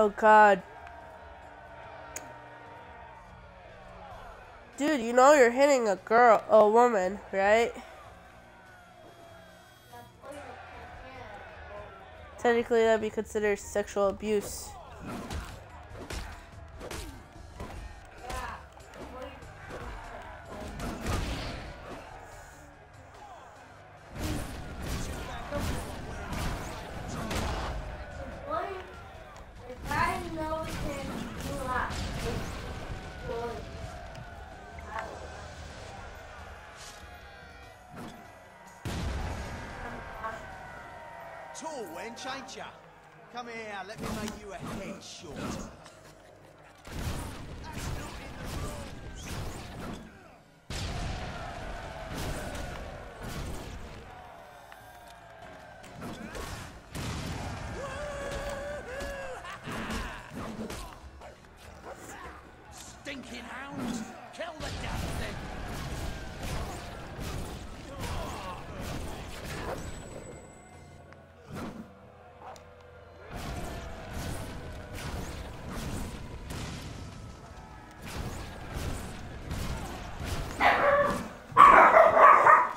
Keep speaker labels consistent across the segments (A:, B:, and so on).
A: Oh god. Dude, you know you're hitting a woman, right? Technically, that'd be considered sexual abuse.
B: Tall wench, ain't ya? Come here, let me make you a head short.
C: Stinking hounds! Kill the damn thing!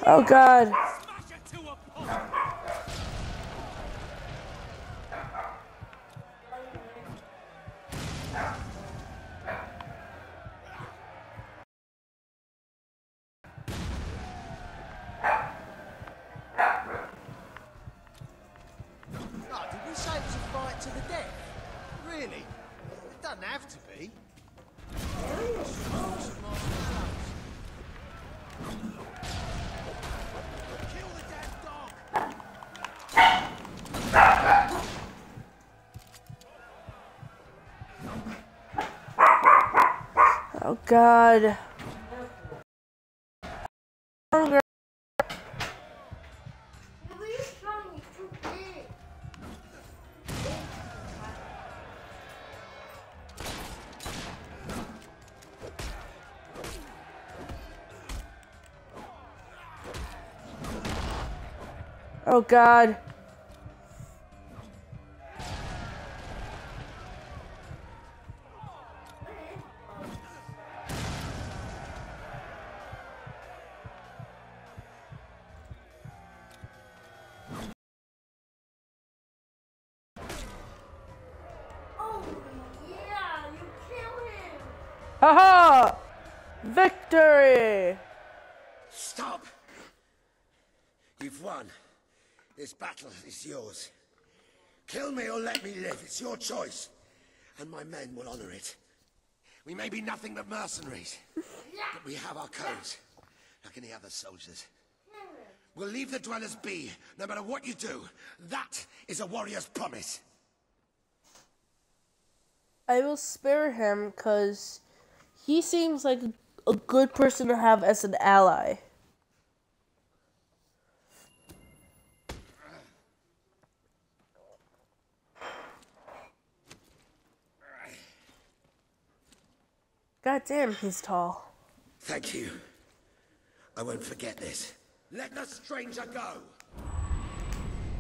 A: Oh god.
B: Oh, did we say it was a fight to the death? Really? It doesn't have to be. Kill the damn dog!
A: Oh god. Oh god.
D: Oh yeah, you kill him.
A: Haha! Victory!
C: Stop! You've won. This battle is yours. Kill me or let me live. It's your choice. And my men will honor it. We may be nothing but mercenaries, but we have our codes, like any other soldiers. We'll leave the dwellers be, no matter what you do. That is a warrior's promise.
A: I will spare him because he seems like a good person to have as an ally. God damn, he's tall.
C: Thank you. I won't forget this. Let the stranger go!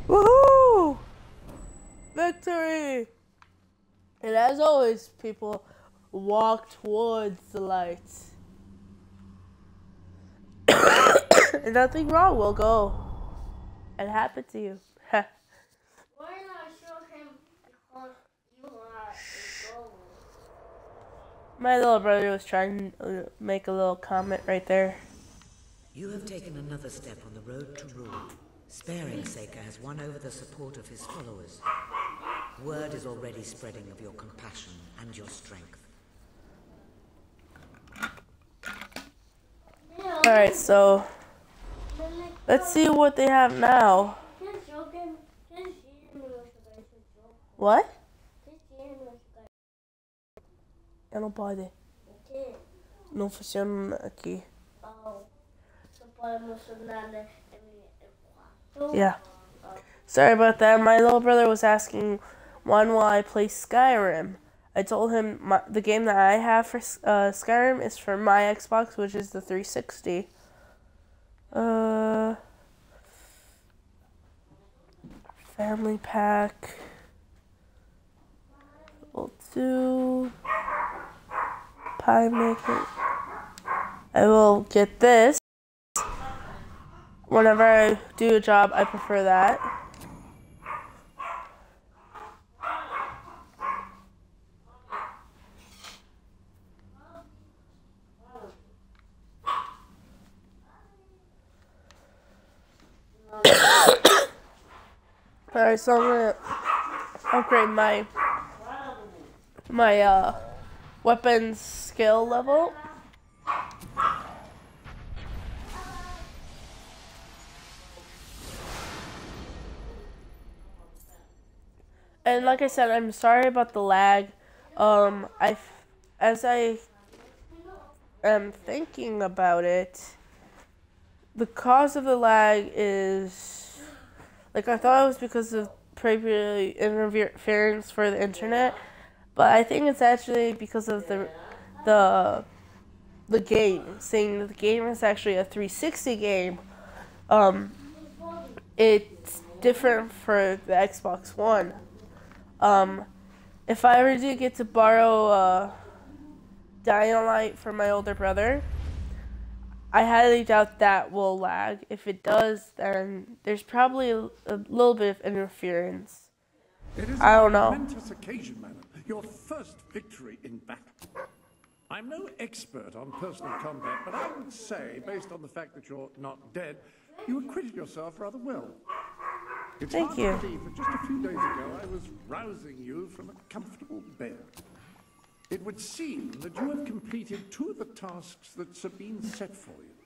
A: Woohoo! Victory! And as always, people, walk towards the light. And nothing wrong will go and happen to you.
D: Why not show him because you are a gold?
A: My little brother was trying to make a little comment right there.
E: You have taken another step on the road to rule. Sparing Seika has won over the support of his followers. Word is already spreading of your compassion and your strength.
A: Alright, so let's see what they have now. What? Eu não pode. Não funciona aqui. Yeah. Sorry about that. My little brother was asking when will I play Skyrim. I told him the game that I have for Skyrim is for my Xbox, which is the 360. Family pack. do pie maker. I will get this. Whenever I do a job, I prefer that. Alright, so I'm gonna upgrade my weapons skill level. And like I said, I'm sorry about the lag. As I am thinking about it, the cause of the lag is, like, I thought it was because of previous interference for the internet, but I think it's actually because of the game. Saying that the game is actually a 360 game. It's different for the Xbox One. If I ever do get to borrow DieUnko from my older brother, I highly doubt that will lag. If it does, then there's probably a little bit of interference. I don't know.
F: It is a momentous occasion, madam. Your first victory in battle. I'm no expert on personal combat, but I would say, based on the fact that you're not dead, you acquitted yourself rather well. It's
A: Thank you.
F: hard to believe that just a few days ago I was rousing you from a comfortable bed. It would seem that you have completed 2 of the tasks that Sabine set for you.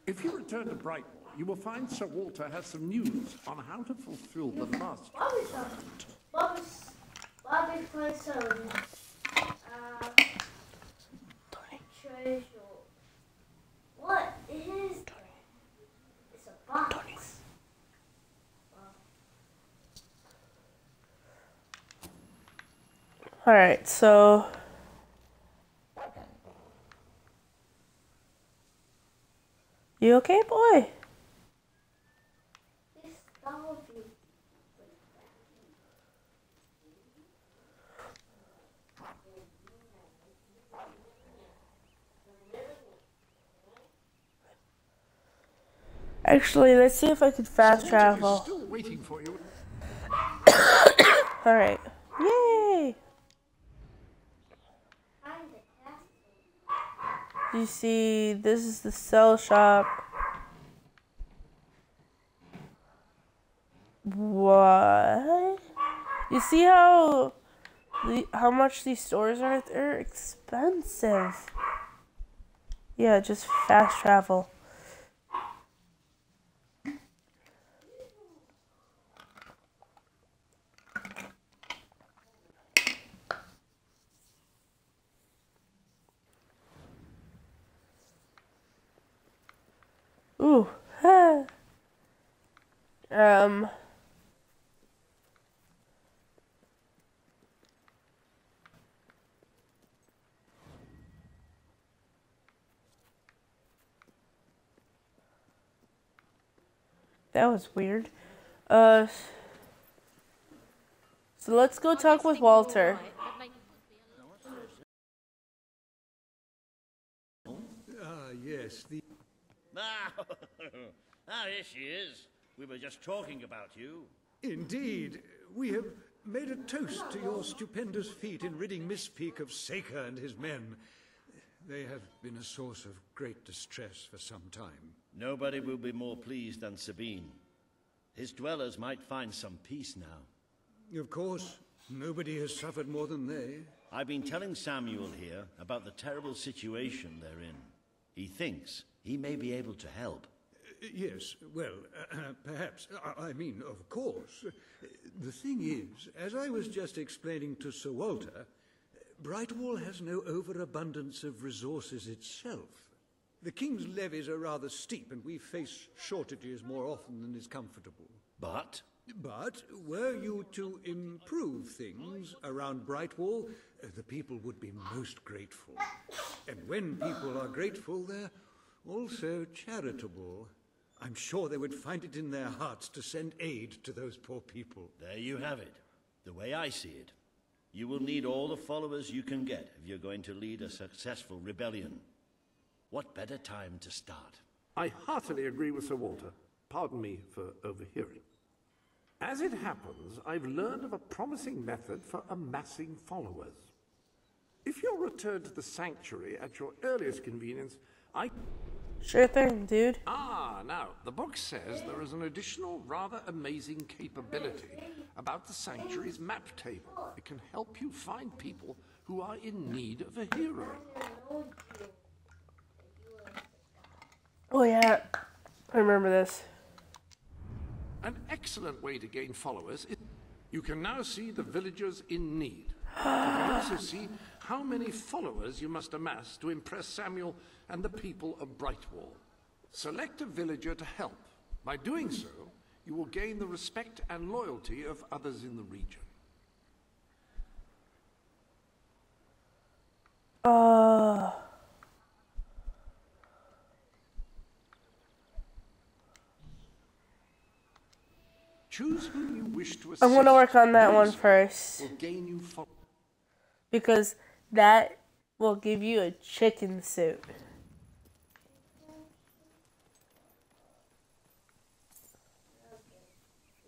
F: If you return to Brightwall, you will find Sir Walter has some news on how to fulfill the last.
D: Bobby's playing some treasure. What is? It's a box.
A: Alright, so you okay, boy? Actually, let's see if I can fast travel.
F: Still waiting for you.
A: Alright. Yay! You see, this is the sell shop. What? You see how much these stores are? They're expensive. Yeah, just fast travel. Ooh. That was weird. So let's go talk with Walter.
F: Yes, the...
G: Here she is. We were just talking about you.
F: Indeed, we have made a toast to your stupendous feat in ridding Miss Peak of Saker and his men. They have been a source of great distress for some time.
G: Nobody will be more pleased than Sabine. His dwellers might find some peace now.
F: Of course, nobody has suffered more than they.
G: I've been telling Samuel here about the terrible situation they're in. He thinks he may be able to help.
F: Yes, well, perhaps. I mean, of course. The thing is, as I was just explaining to Sir Walter, Brightwall has no overabundance of resources itself. The King's levies are rather steep, and we face shortages more often than is comfortable.
G: But
F: were you to improve things around Brightwall, the people would be most grateful. And when people are grateful, they're also charitable. I'm sure they would find it in their hearts to send aid to those poor people.
G: there you have it. The way I see it. You will need all the followers you can get if you're going to lead a successful rebellion. What better time to start?
H: I heartily agree with Sir Walter. Pardon me for overhearing. As it happens, I've learned of a promising method for amassing followers. If you'll return to the sanctuary at your earliest convenience,
A: Sure thing, dude.
H: Now, the book says there is an additional rather amazing capability about the sanctuary's map table. It can help you find people who are in need of a hero.
A: Oh yeah, I remember this.
H: An excellent way to gain followers is you can now see the villagers in need. You can also see how many followers you must amass to impress Samuel and the people of Brightwall. Select a villager to help. By doing so, you will gain the respect and loyalty of others in the region. Choose whom you wish to assist.
A: I'm gonna work on that one first.
H: Will gain you
A: because that will give you a chicken suit.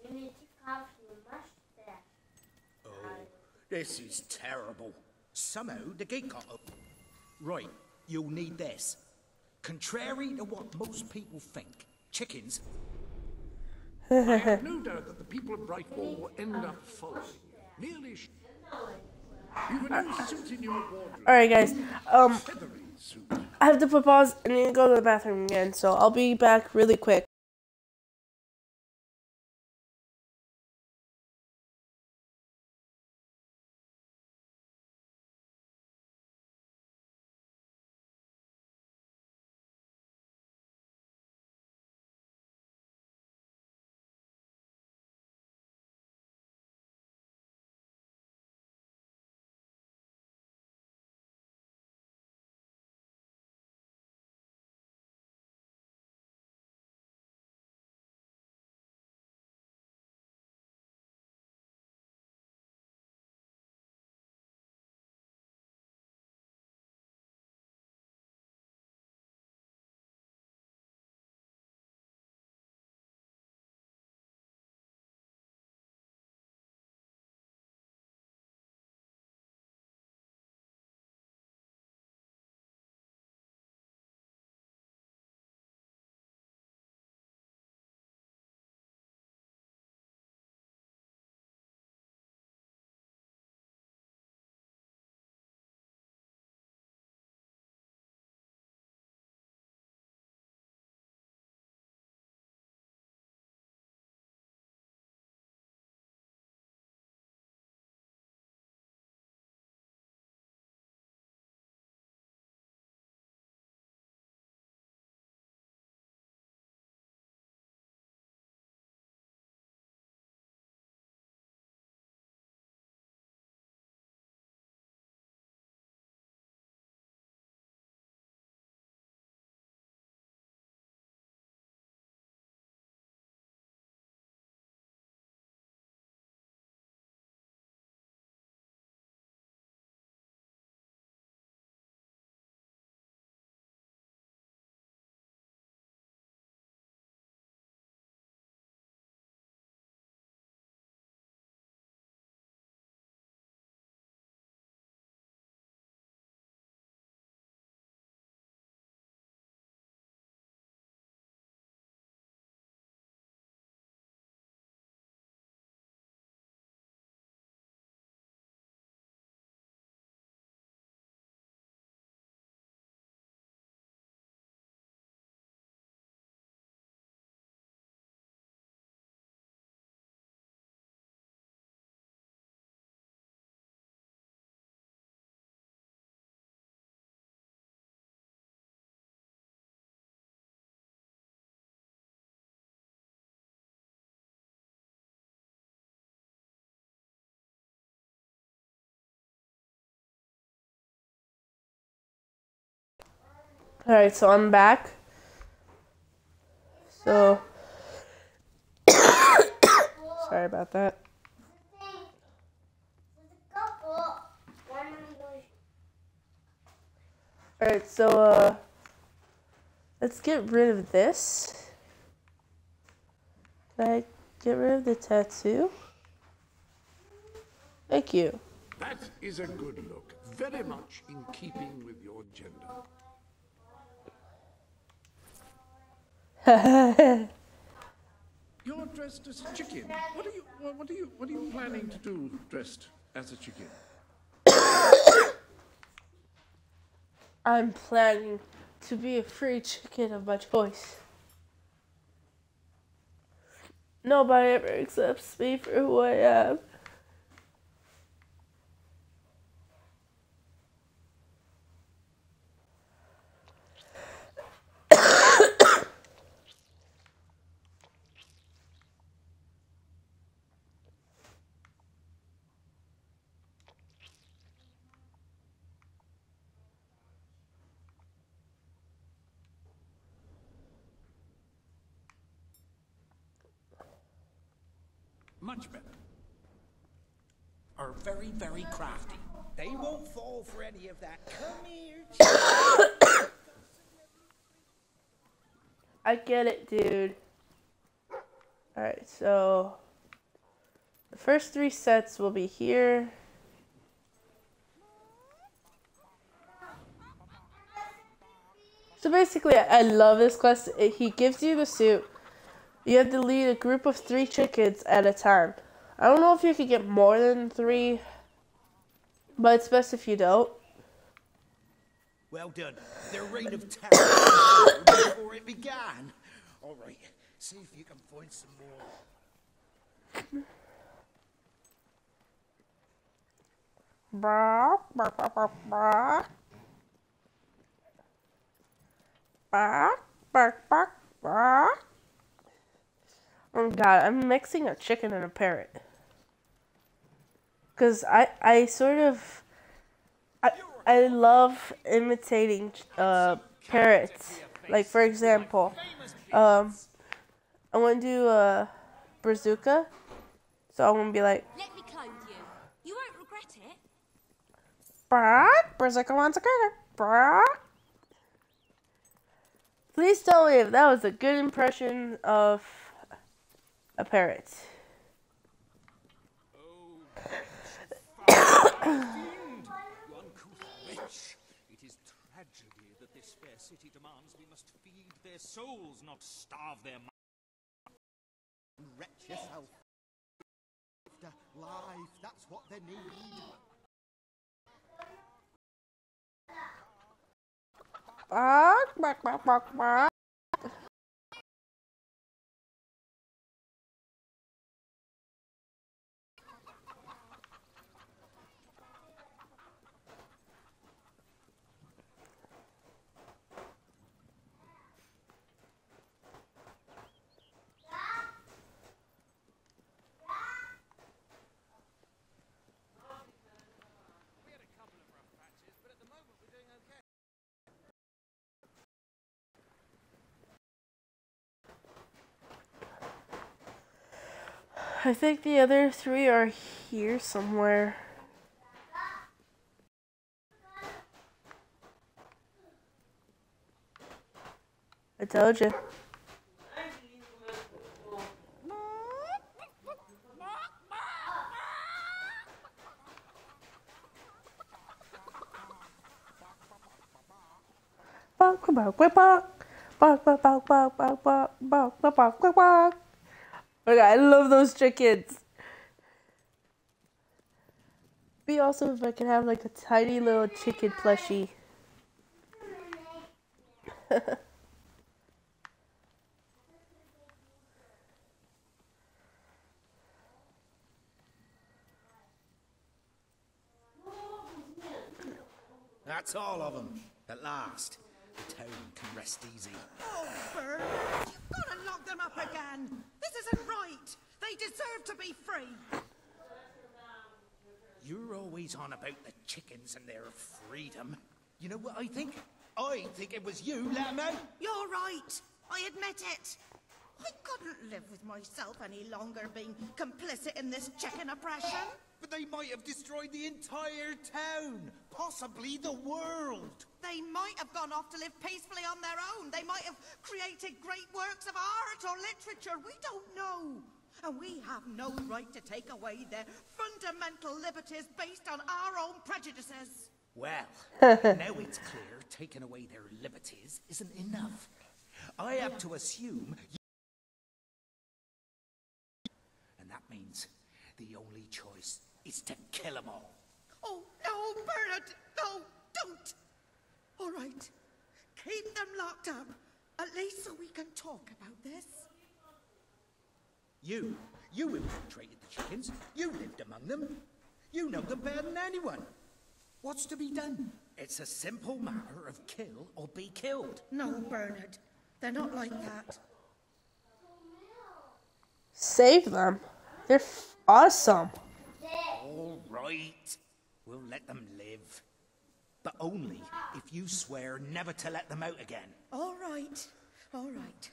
D: You need to carve your mustache.
B: Oh, this is terrible. Somehow the gate got open. Right, you'll need this. Contrary to what most people think, chickens...
H: I have no doubt that the people of Brightwall will end up following you. Merely you've a new suit in your wardrobe.
A: Alright guys,
H: Feathery suit.
A: I have to put pause. I need to go to the bathroom again, so I'll be back really quick. Alright, so I'm back. So, sorry about that. Alright, so, let's get rid of this. Can I get rid of the tattoo? Thank you.
H: That is a good look. Very much in keeping with your gender. You're dressed as a chicken. What are you planning to do dressed as a chicken?
A: I'm planning to be a free chicken of my choice. Nobody ever accepts me for who I am.
B: Much better. Are very, very crafty. They won't fall for any of that. Come here.
A: I get it, dude. Alright, so the first 3 sets will be here. So basically, I love this quest. He gives you the suit. You have to lead a group of 3 chickens at a time. I don't know if you could get more than 3, but it's best if you don't.
B: Well done. Their reign of terror was over before it began. All right, see if you can find some more.
A: Bark, bark, bark, bark, bark. Bark, bark, bark, bark. Oh god, I'm mixing a chicken and a parrot. Because I sort of... I love imitating parrots. Like, for example, I want to do a bazooka. So I'm going to be like...
I: Let me clothe you. You won't regret it.
A: Bark, bazooka wants a cooker. Bark. Please tell me if that was a good impression of a parrot.
B: It is tragedy that this fair city demands we must feed their souls, not starve their minds. Wretch yourself. Life, that's what they need.
A: Bark, bark, bark, bark, bark. I think the other 3 are here somewhere. I told you. Bark, bark, bark, bark. Bark, bark, bark, bark, bark, bark, bark, bark, bark, bark, bark. Okay, I love those chickens. Be awesome if I could have like a tiny little chicken plushie.
B: That's all of them. At last, the town can rest easy.
J: Oh, Bird, you've got to lock them up again. This isn't right. They deserve to be free.
B: You're always on about the chickens and their freedom. You know what I think? I think it was you let them out.
J: You're right. I admit it. I couldn't live with myself any longer being complicit in this chicken oppression.
B: But they might have destroyed the entire town, possibly the world.
J: They might have gone off to live peacefully on their own. They might have created great works of art or literature. We don't know. And we have no right to take away their fundamental liberties based on our own prejudices.
B: Well, now it's clear taking away their liberties isn't enough. I have to assume and that means the only choice is to kill them all.
J: Oh, no, Bernard! No, don't! All right. Keep them locked up. At least so we can talk about this.
B: You infiltrated the chickens. You lived among them. You know them better than anyone. What's to be done? It's a simple matter of kill or be killed.
J: No, Bernard. They're not like that.
A: Save them. They're awesome.
B: All right. We'll let them live. But only if you swear never to let them out again.
J: All right. All right.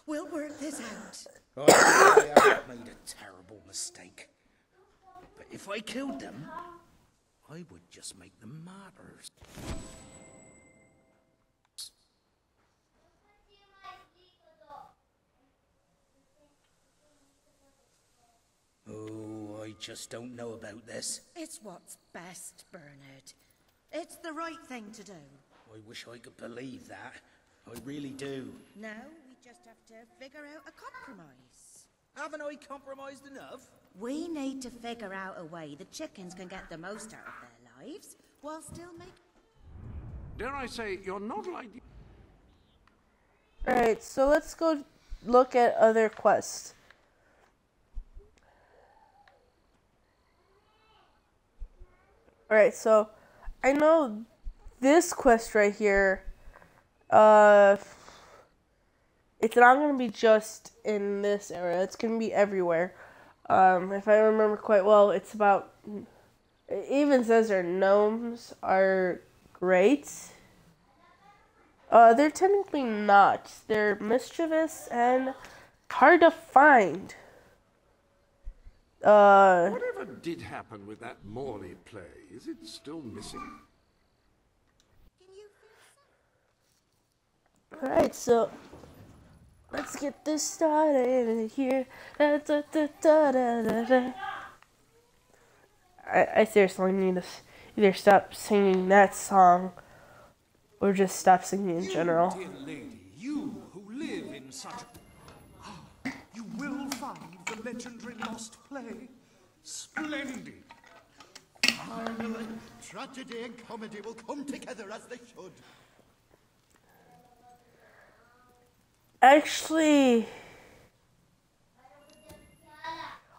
J: We'll work this out.
B: I made a terrible mistake. But if I killed them, I would just make them martyrs. Oh, I just don't know about this.
J: It's what's best, Bernard. It's the right thing to do.
B: I wish I could believe that. I really do.
J: Now we just have to figure out a compromise.
B: Haven't I compromised enough?
K: We need to figure out a way the chickens can get the most out of their lives while still making...
H: Dare I say, you're not like...
A: Alright, so let's go look at other quests. Alright, so I know this quest right here, it's not going to be just in this area. It's going to be everywhere. If I remember quite well, it's about... It even says their gnomes are great. They're technically not. They're mischievous and hard to find.
H: Whatever did happen with that Morley play? Is it still missing?
A: Alright, so let's get this started here. I seriously need to either stop singing that song or just stop singing in general.
L: Dear lady, you who live in such a... You will find the legendary lost play splendid.
C: Finally, tragedy and comedy will come together as they should.
A: Actually,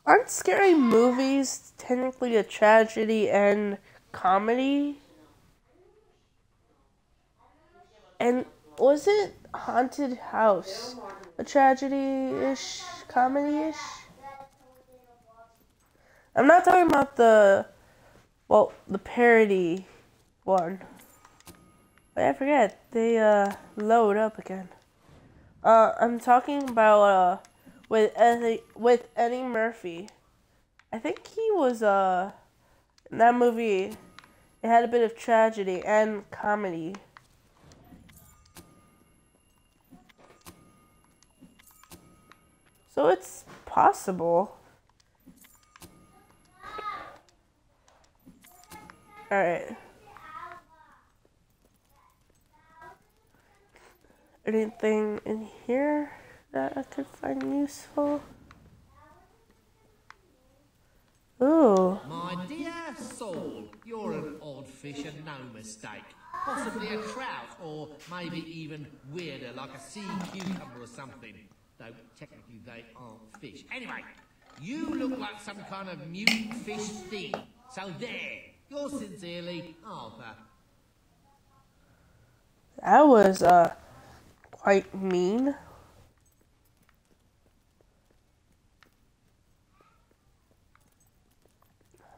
A: aren't scary movies technically a tragedy and comedy? And was it Haunted House a tragedy-ish, comedy-ish? I'm not talking about the parody one. I forget, they load up again. I'm talking about with Eddie Murphy. I think he was in that movie. It had a bit of tragedy and comedy. So it's possible. Alright. Anything in here that I could find useful? Ooh.
M: My dear soul, you're an odd fish and no mistake. Possibly a trout, or maybe even weirder, like a sea cucumber or something. Though technically they aren't fish. Anyway, you look like some kind of mutant fish thing. So there, yours sincerely, Arthur.
A: That was quite mean.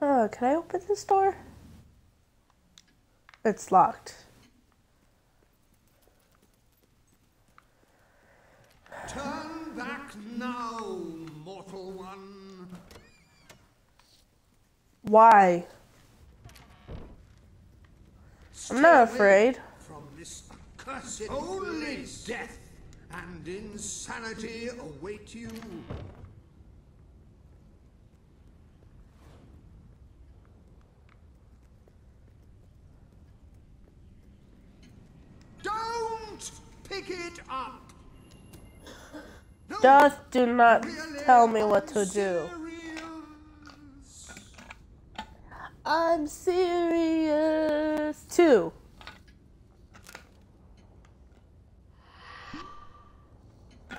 A: Can I open this door? It's locked.
L: Turn back now, mortal one.
A: Why? I'm not afraid.
L: From this accursed only death and insanity await you. Don't pick it up.
A: Just do not tell me what to do. I'm serious too.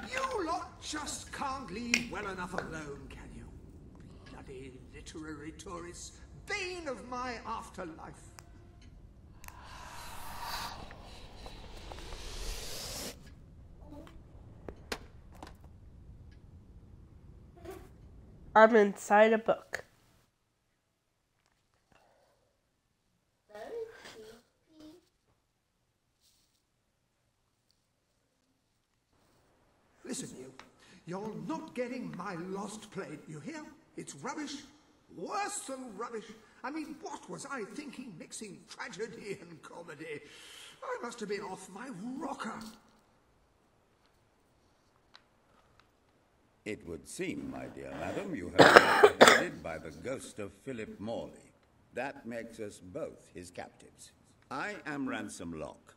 L: You lot just can't leave well enough alone, can you? Bloody literary tourists, bane of my afterlife.
A: I'm inside a book.
L: Listen, you're not getting my lost play, you hear? It's rubbish, worse than rubbish. I mean, what was I thinking mixing tragedy and comedy? I must have been off my rocker.
N: It would seem, my dear madam, you have been apprehended by the ghost of Philip Morley. That makes us both his captives. I am Ransom Locke.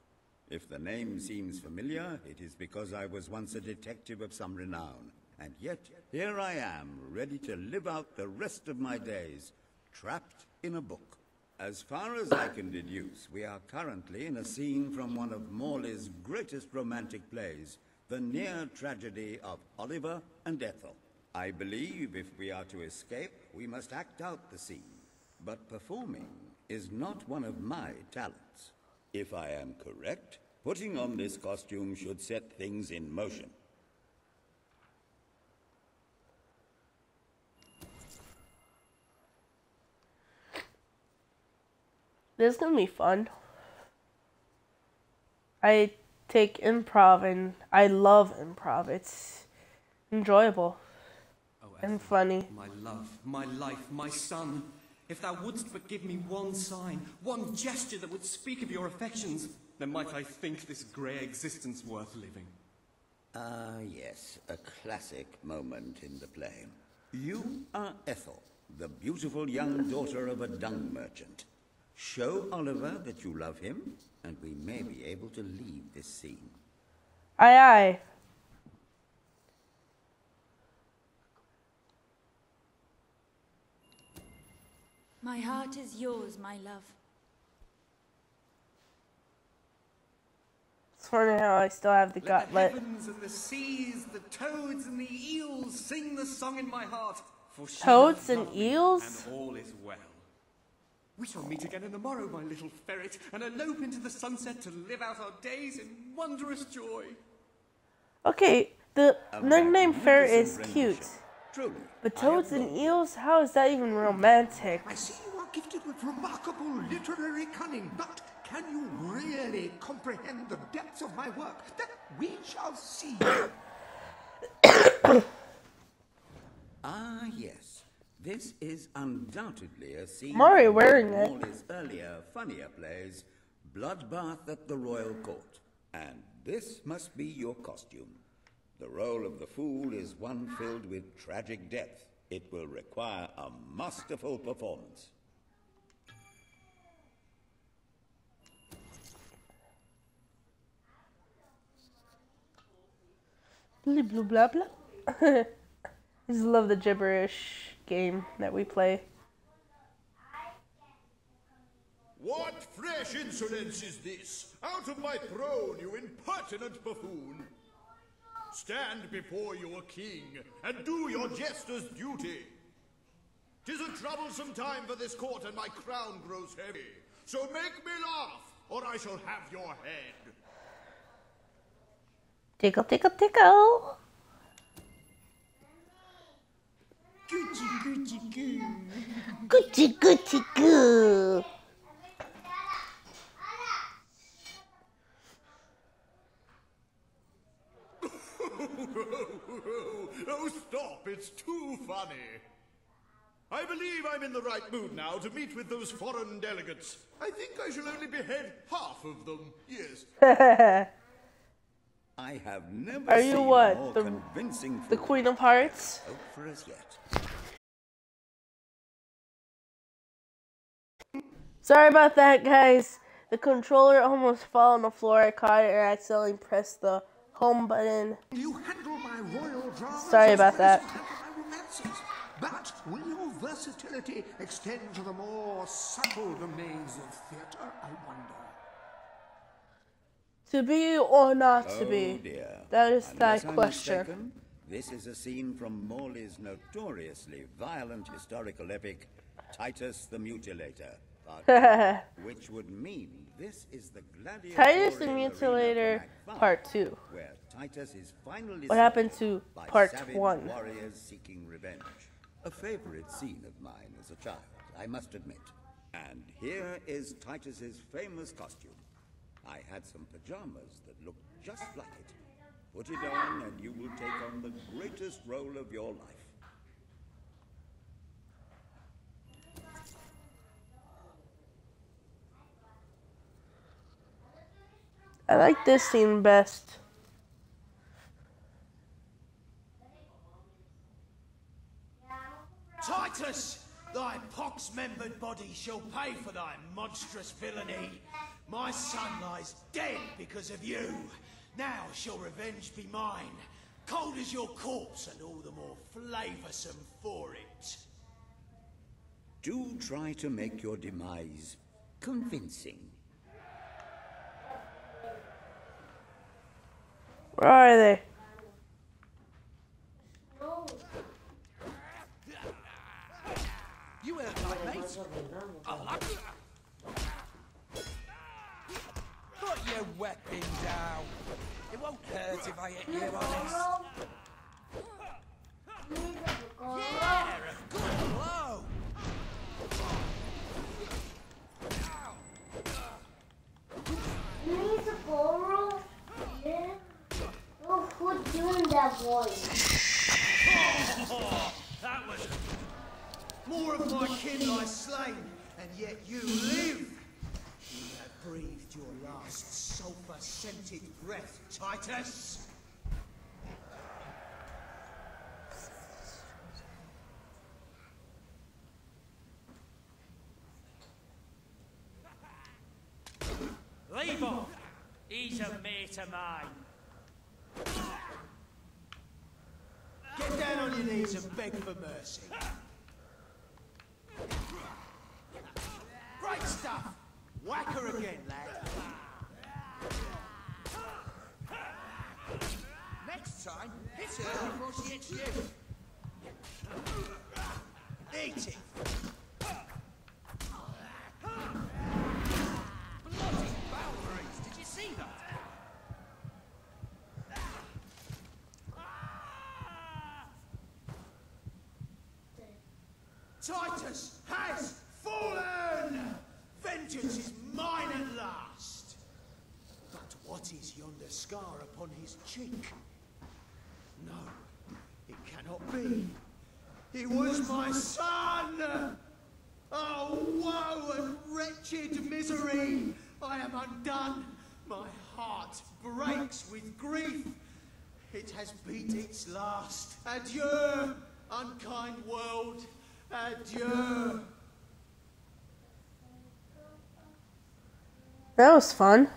N: If the name seems familiar, it is because I was once a detective of some renown. And yet, here I am, ready to live out the rest of my days, trapped in a book. As far as I can deduce, we are currently in a scene from one of Morley's greatest romantic plays, the near tragedy of Oliver and Ethel. I believe if we are to escape, we must act out the scene. But performing is not one of my talents. If I am correct, putting on this costume should set things in motion.
A: This is gonna be fun. I take improv and I love improv. It's enjoyable and funny.
O: My love, my life, my son. If thou wouldst but give me one sign, one gesture that would speak of your affections, then might I think this grey existence worth living.
N: Ah, yes, a classic moment in the play. You are Ethel, the beautiful young daughter of a dung merchant. Show Oliver that you love him, and we may be able to leave this scene.
A: Aye, aye.
I: My heart is yours, my love.
A: It's funny how I still have the gauntlet.
O: The heavens and the seas, the toads and the eels sing the song in my heart. For she
A: Toads
O: doth
A: and
O: love me,
A: eels?
O: And all is well. We shall meet again in the morrow, my little ferret, and elope into the sunset to live out our days in wondrous joy.
A: Okay, the nickname ferret is cute.
N: Truly.
A: But toads and eels? How is that even romantic?
L: I see you are gifted with remarkable literary cunning, but can you really comprehend the depths of my work? That we shall see.
N: Ah, yes. This is undoubtedly a scene
A: Mari
N: from
A: wearing it.
N: Morley's earlier, funnier plays, Bloodbath at the Royal Court. And this must be your costume. The role of the fool is one filled with tragic depth. It will require a masterful performance.
A: Blah blah blah blah. I just love the gibberish game that we play.
P: What fresh insolence is this? Out of my throne, you impertinent buffoon! Stand before your king, and do your jester's duty. 'Tis a troublesome time for this court, and my crown grows heavy. So make me laugh, or I shall have your head.
A: Tickle, tickle, tickle.
O: Gucci, Gucci, goo.
A: Gucci, Gucci, goo.
P: Oh, stop, it's too funny. I believe I'm in the right mood now to meet with those foreign delegates. I think I shall only behead half of them, yes.
N: I have never
A: Are
N: seen
A: you
N: a
A: what?
N: more
A: The
N: convincing
A: the
N: fool.
A: Queen of Hearts?
N: Hope for us yet.
A: Sorry about that, guys. The controller almost fell on the floor. I caught it and accidentally pressed the home button.
L: You handle my royal dramas.
A: Sorry about that.
L: But will your versatility extend to the more subtle domains of theatre, I wonder?
A: To be or not to
N: Oh
A: be?
N: dear.
A: That is
N: Unless
A: that
N: I'm
A: question.
N: mistaken, this is a scene from Morley's notoriously violent historical epic, Titus the Mutilator, Part 2, which would mean this is the gladiatorial
A: Titus the
N: arena
A: Mutilator,
N: from Act
A: Part
N: 5,
A: 2.
N: where Titus is finally
A: What happened
N: slain
A: to
N: by
A: Part
N: savage
A: 1?
N: warriors seeking revenge. A favorite scene of mine as a child, I must admit. And here is Titus's famous costume. I had some pajamas that looked just like it. Put it on and you will take on the greatest role of your life.
A: I like this scene best.
B: Titus, thy pox-membered body shall pay for thy monstrous villainy. My son lies dead because of you. Now shall revenge be mine, cold as your corpse and all the more flavoursome for it.
N: Do try to make your demise convincing.
A: Where are they?
B: You heard my mate. Put your weapon down. It won't hurt if I hit you, honest. Yeah, a good blow.
D: You need to borrow? Yeah. Oh, who's doing that voice?
B: That was more of my kin lie slain, and yet you live. You have breathed your last sulphur-scented breath, Titus.
Q: Leave off! He's a mate of mine.
B: Get down on your knees and beg for mercy. Great stuff! Whack her again, lad. Next time, hit her before she hits you. Eat it! Bloody boundaries! Did you see that? Titus has fallen! Vengeance is mine at last! But what is yonder scar upon his cheek? No, it cannot be. He was my son! Oh, woe and wretched misery! I am undone. My heart breaks with grief. It has beat its last. Adieu, unkind world. Adieu.
A: That was fun.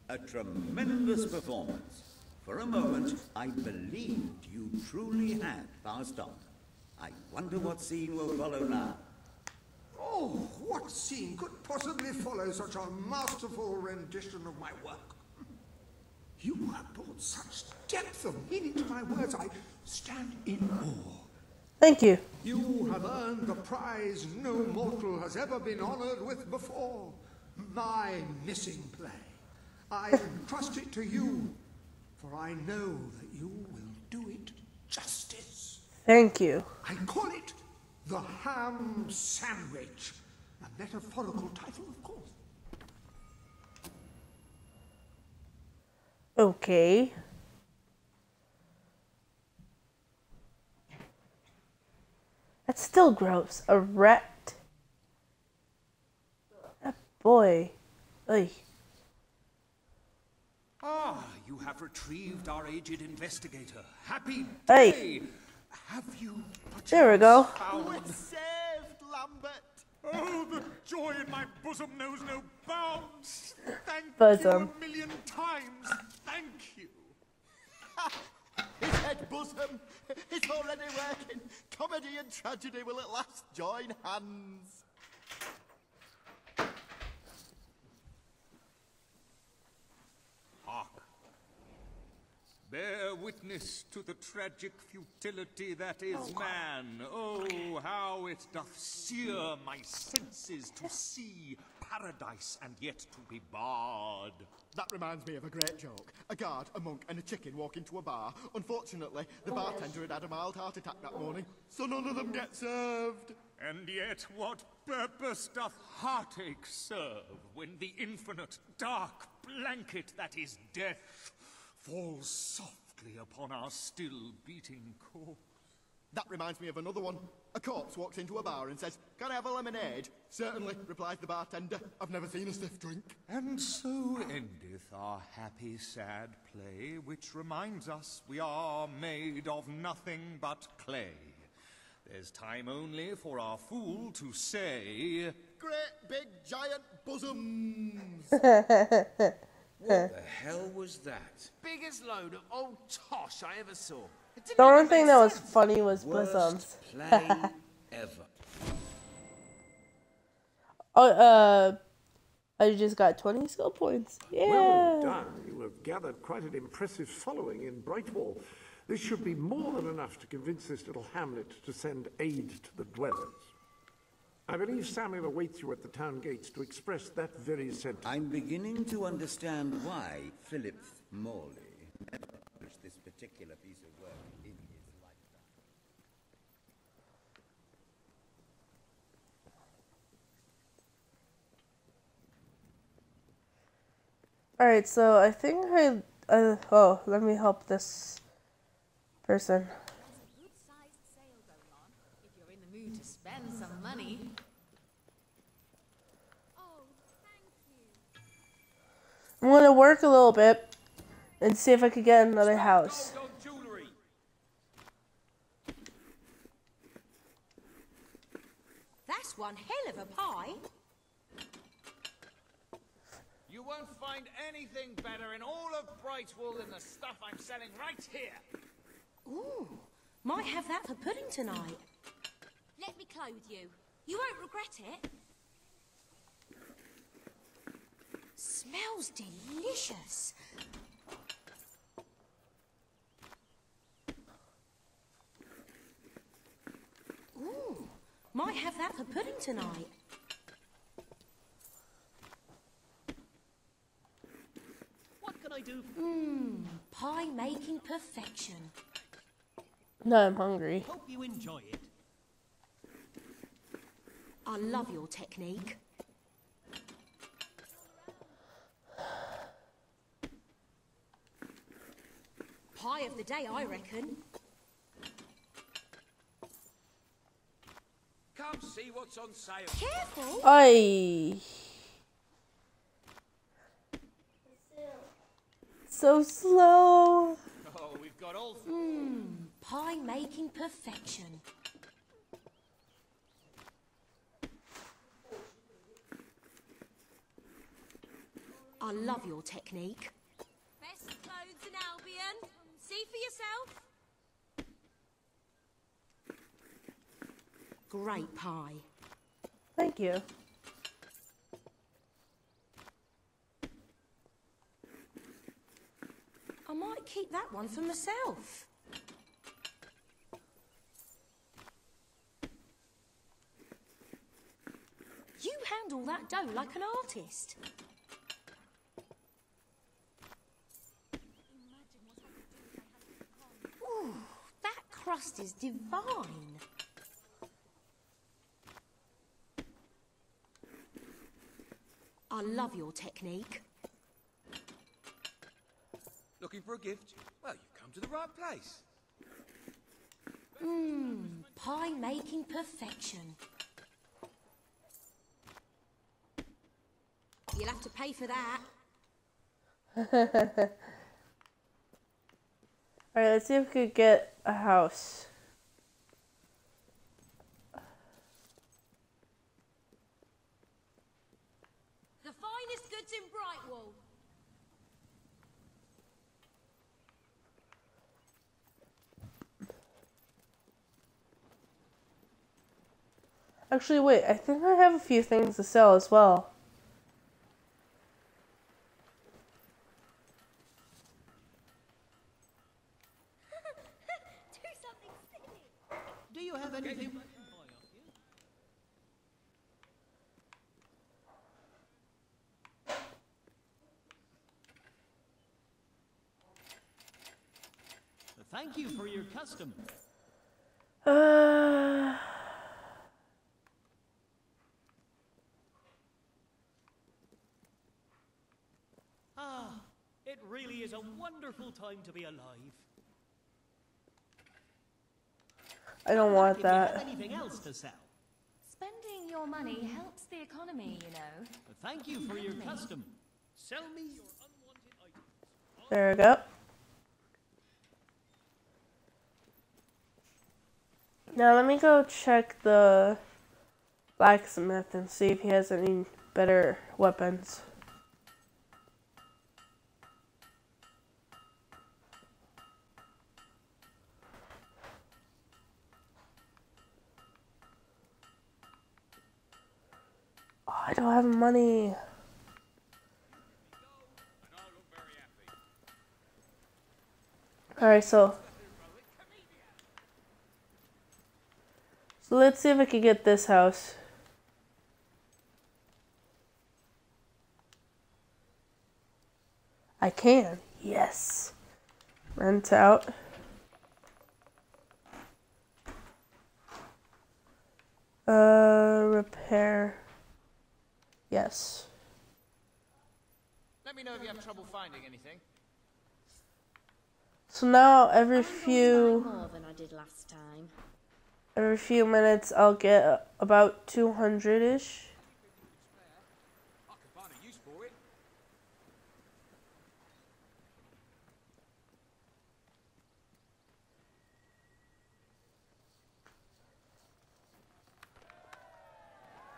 N: A tremendous performance. For a moment, I believed you truly had passed on. I wonder what scene will follow now.
L: Oh, what scene could possibly follow such a masterful rendition of my work? You have brought such depth of meaning to my words, I stand in awe.
A: Thank you.
L: You have earned the prize no mortal has ever been honored with before. My missing play. I entrust it to you, for I know that you will do it justice.
A: Thank you.
L: I call it The Ham Sandwich. A metaphorical title, of course.
A: Okay. That That's still gross. A rat. That boy. Oy.
R: Ah, you have retrieved our aged investigator. Happy
A: Hey.
R: day! Have you
A: There we go.
R: We're saved, Lambert! Oh, the joy in my bosom knows no bounds! Thank you a million times! Thank you!
S: His head bosom! It's already working! Comedy and tragedy will at last join hands!
R: Hark! Bear witness to the tragic futility that is man. Oh, how it doth sear my senses to see paradise and yet to be barred.
S: That reminds me of a great joke. A guard, a monk, and a chicken walk into a bar. Unfortunately, the bartender had a mild heart attack that morning, so none of them get served.
R: And yet what purpose doth heartache serve when the infinite dark blanket that is death falls softly upon our still beating corpse?
S: That reminds me of another one. A corpse walks into a bar and says, "Can I have a lemonade?" "Certainly," replies the bartender. "I've never seen a stiff drink."
R: And so endeth our happy sad play, which reminds us we are made of nothing but clay. There's time only for our fool to say,
S: "Great big giant bosoms."
N: What the hell was that?
Q: Biggest load of old tosh I ever saw.
A: The only thing that was funny was bosoms.
N: Play ever.
A: Oh, I just got 20 skill points. Yeah.
H: Well done. You have gathered quite an impressive following in Brightwall. This should be more than enough to convince this little hamlet to send aid to the dwellers. I believe Samuel awaits you at the town gates to express that very sentiment.
N: I'm beginning to understand why Philip Morley never published this particular piece of work in his lifetime.
A: Alright, so I think oh, let me help this person.
I: If you're in the mood to spend some money.
A: I'm gonna work a little bit and see if I could get another house.
K: That's one hell of a pie.
Q: You won't find anything better in all of Brightwall than the stuff I'm selling right here.
K: Ooh, might have that for pudding tonight.
I: Let me clothe you. You won't regret it.
K: Smells delicious. Ooh, might have that for pudding tonight.
Q: What can I do?
K: Pie making perfection.
A: No, I'm hungry.
Q: Hope you enjoy it.
K: I love your technique. Pie of the day, I reckon.
Q: Come see what's on sale.
K: Careful!
A: Ay. So slow.
Q: Oh, we've got all...
K: Pie making perfection. I love your technique.
I: Best clothes in Albion. See for yourself.
K: Great pie.
A: Thank you.
K: I might keep that one for myself. You handle that dough like an artist. Ooh, that crust is divine. I love your technique.
Q: Looking for a gift? Well, you've come to the right place.
T: Pie making perfection. You'll have to pay for that.
A: Alright, let's see if we could get a house.
I: The finest goods in Brightwall.
A: Actually, wait, I think I have a few things to sell as well.
I: Do something silly.
J: Do you have anything?
U: Thank you for your custom. It really is a wonderful time to be alive.
A: I don't want
U: If you have
A: that.
U: anything else to sell.
V: Spending your money helps the economy, you know.
U: Thank you for your custom. Sell me your unwanted items.
A: There we go. Now let me go check the blacksmith and see if he has any better weapons. Oh, I don't have money. Alright, so let's see if I can get this house. I can. Yes. Rent out. Repair. Yes.
Q: Let me know if you have trouble finding anything.
A: So now every few
K: More than I did last time.
A: every few minutes I'll get about 200-ish.
Q: I could find a use for it.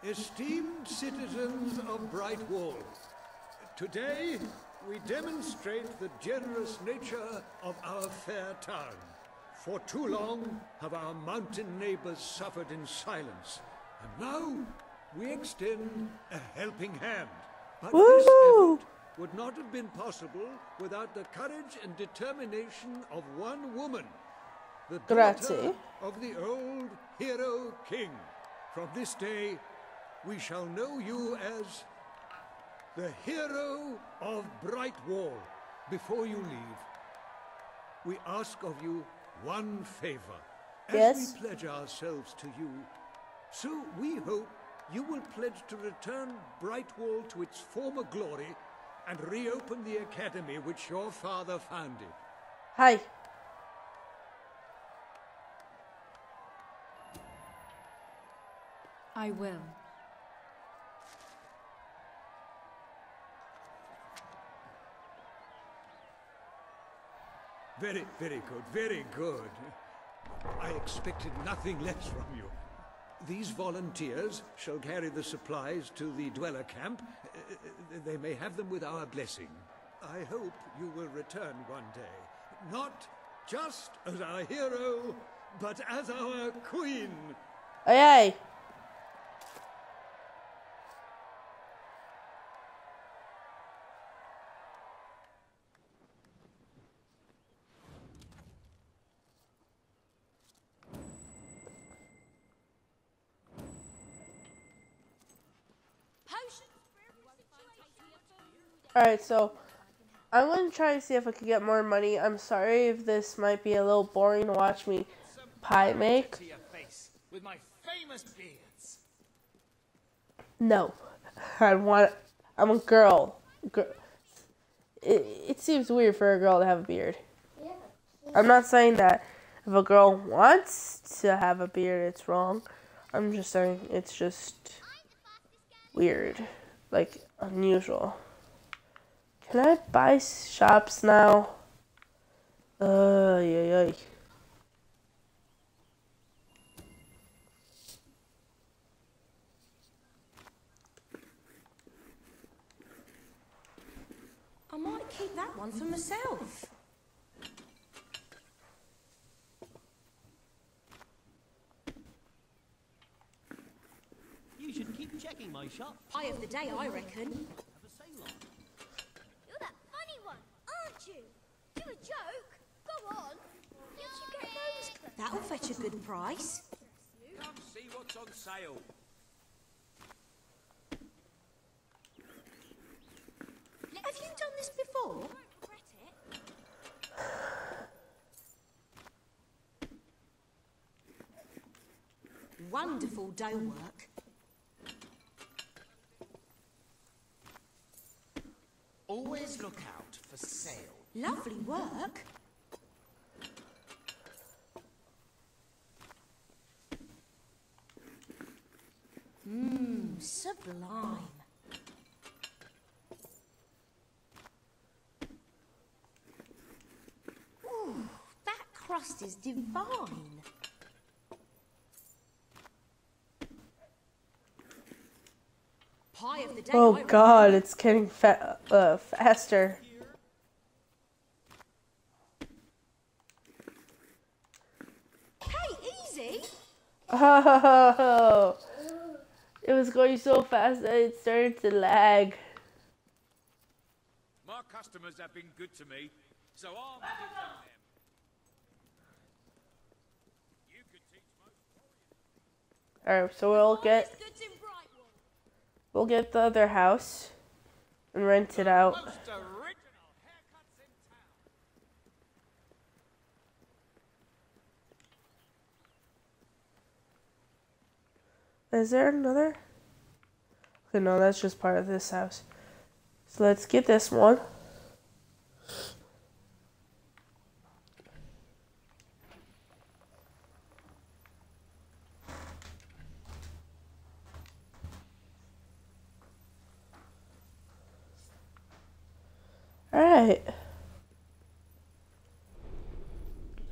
F: Esteemed citizens of Brightwall, today we demonstrate the generous nature of our fair town. For too long have our mountain neighbors suffered in silence, and now we extend a helping hand. But this effort would not have been possible without the courage and determination of one woman, the daughter
A: Grazie.
F: of the old hero king. From this day, we shall know you as the hero of Brightwall. Before you leave, we ask of you one favor. As
A: Yes.
F: we pledge ourselves to you, so we hope you will pledge to return Brightwall to its former glory and reopen the academy which your father founded.
A: Hi.
V: I will.
F: Very, very good, very good. I expected nothing less from you. These volunteers shall carry the supplies to the dweller camp. They may have them with our blessing. I hope you will return one day, not just as our hero, but as our queen.
A: Aye, aye. Alright, so I'm going to try to see if I can get more money. I'm sorry if this might be a little boring to watch me pie make.
Q: To your face with my famous beards.
A: No. I'm a girl. It seems weird for a girl to have a beard. I'm not saying that. If If a girl wants to have a beard, it's wrong. I'm just saying it's just weird, like unusual. Can I buy shops now? Yeah.
T: I might keep that one for myself.
U: You should keep checking my shop.
T: Eye of the day, I reckon.
U: Have a sale on.
I: You're that funny one, aren't you? Do a joke. Go on. Did you get those clothes?
T: That'll fetch a good price.
Q: Come see what's on sale.
T: Have you done this before? Wonderful dough work.
Q: Always look out for sale.
T: Lovely work. Sublime. Ooh, that crust is divine. Pie of the day.
A: Oh God, it's getting faster.
T: Hey, easy.
A: Oh, it was going so fast that it started to lag.
Q: My customers have been good to me, so I'm giving them. You could teach most.
A: Alright, so we'll get the other house and rent it out.
Q: Most original haircuts in town.
A: Is there another? Okay, no, that's just part of this house. So let's get this one. Alright.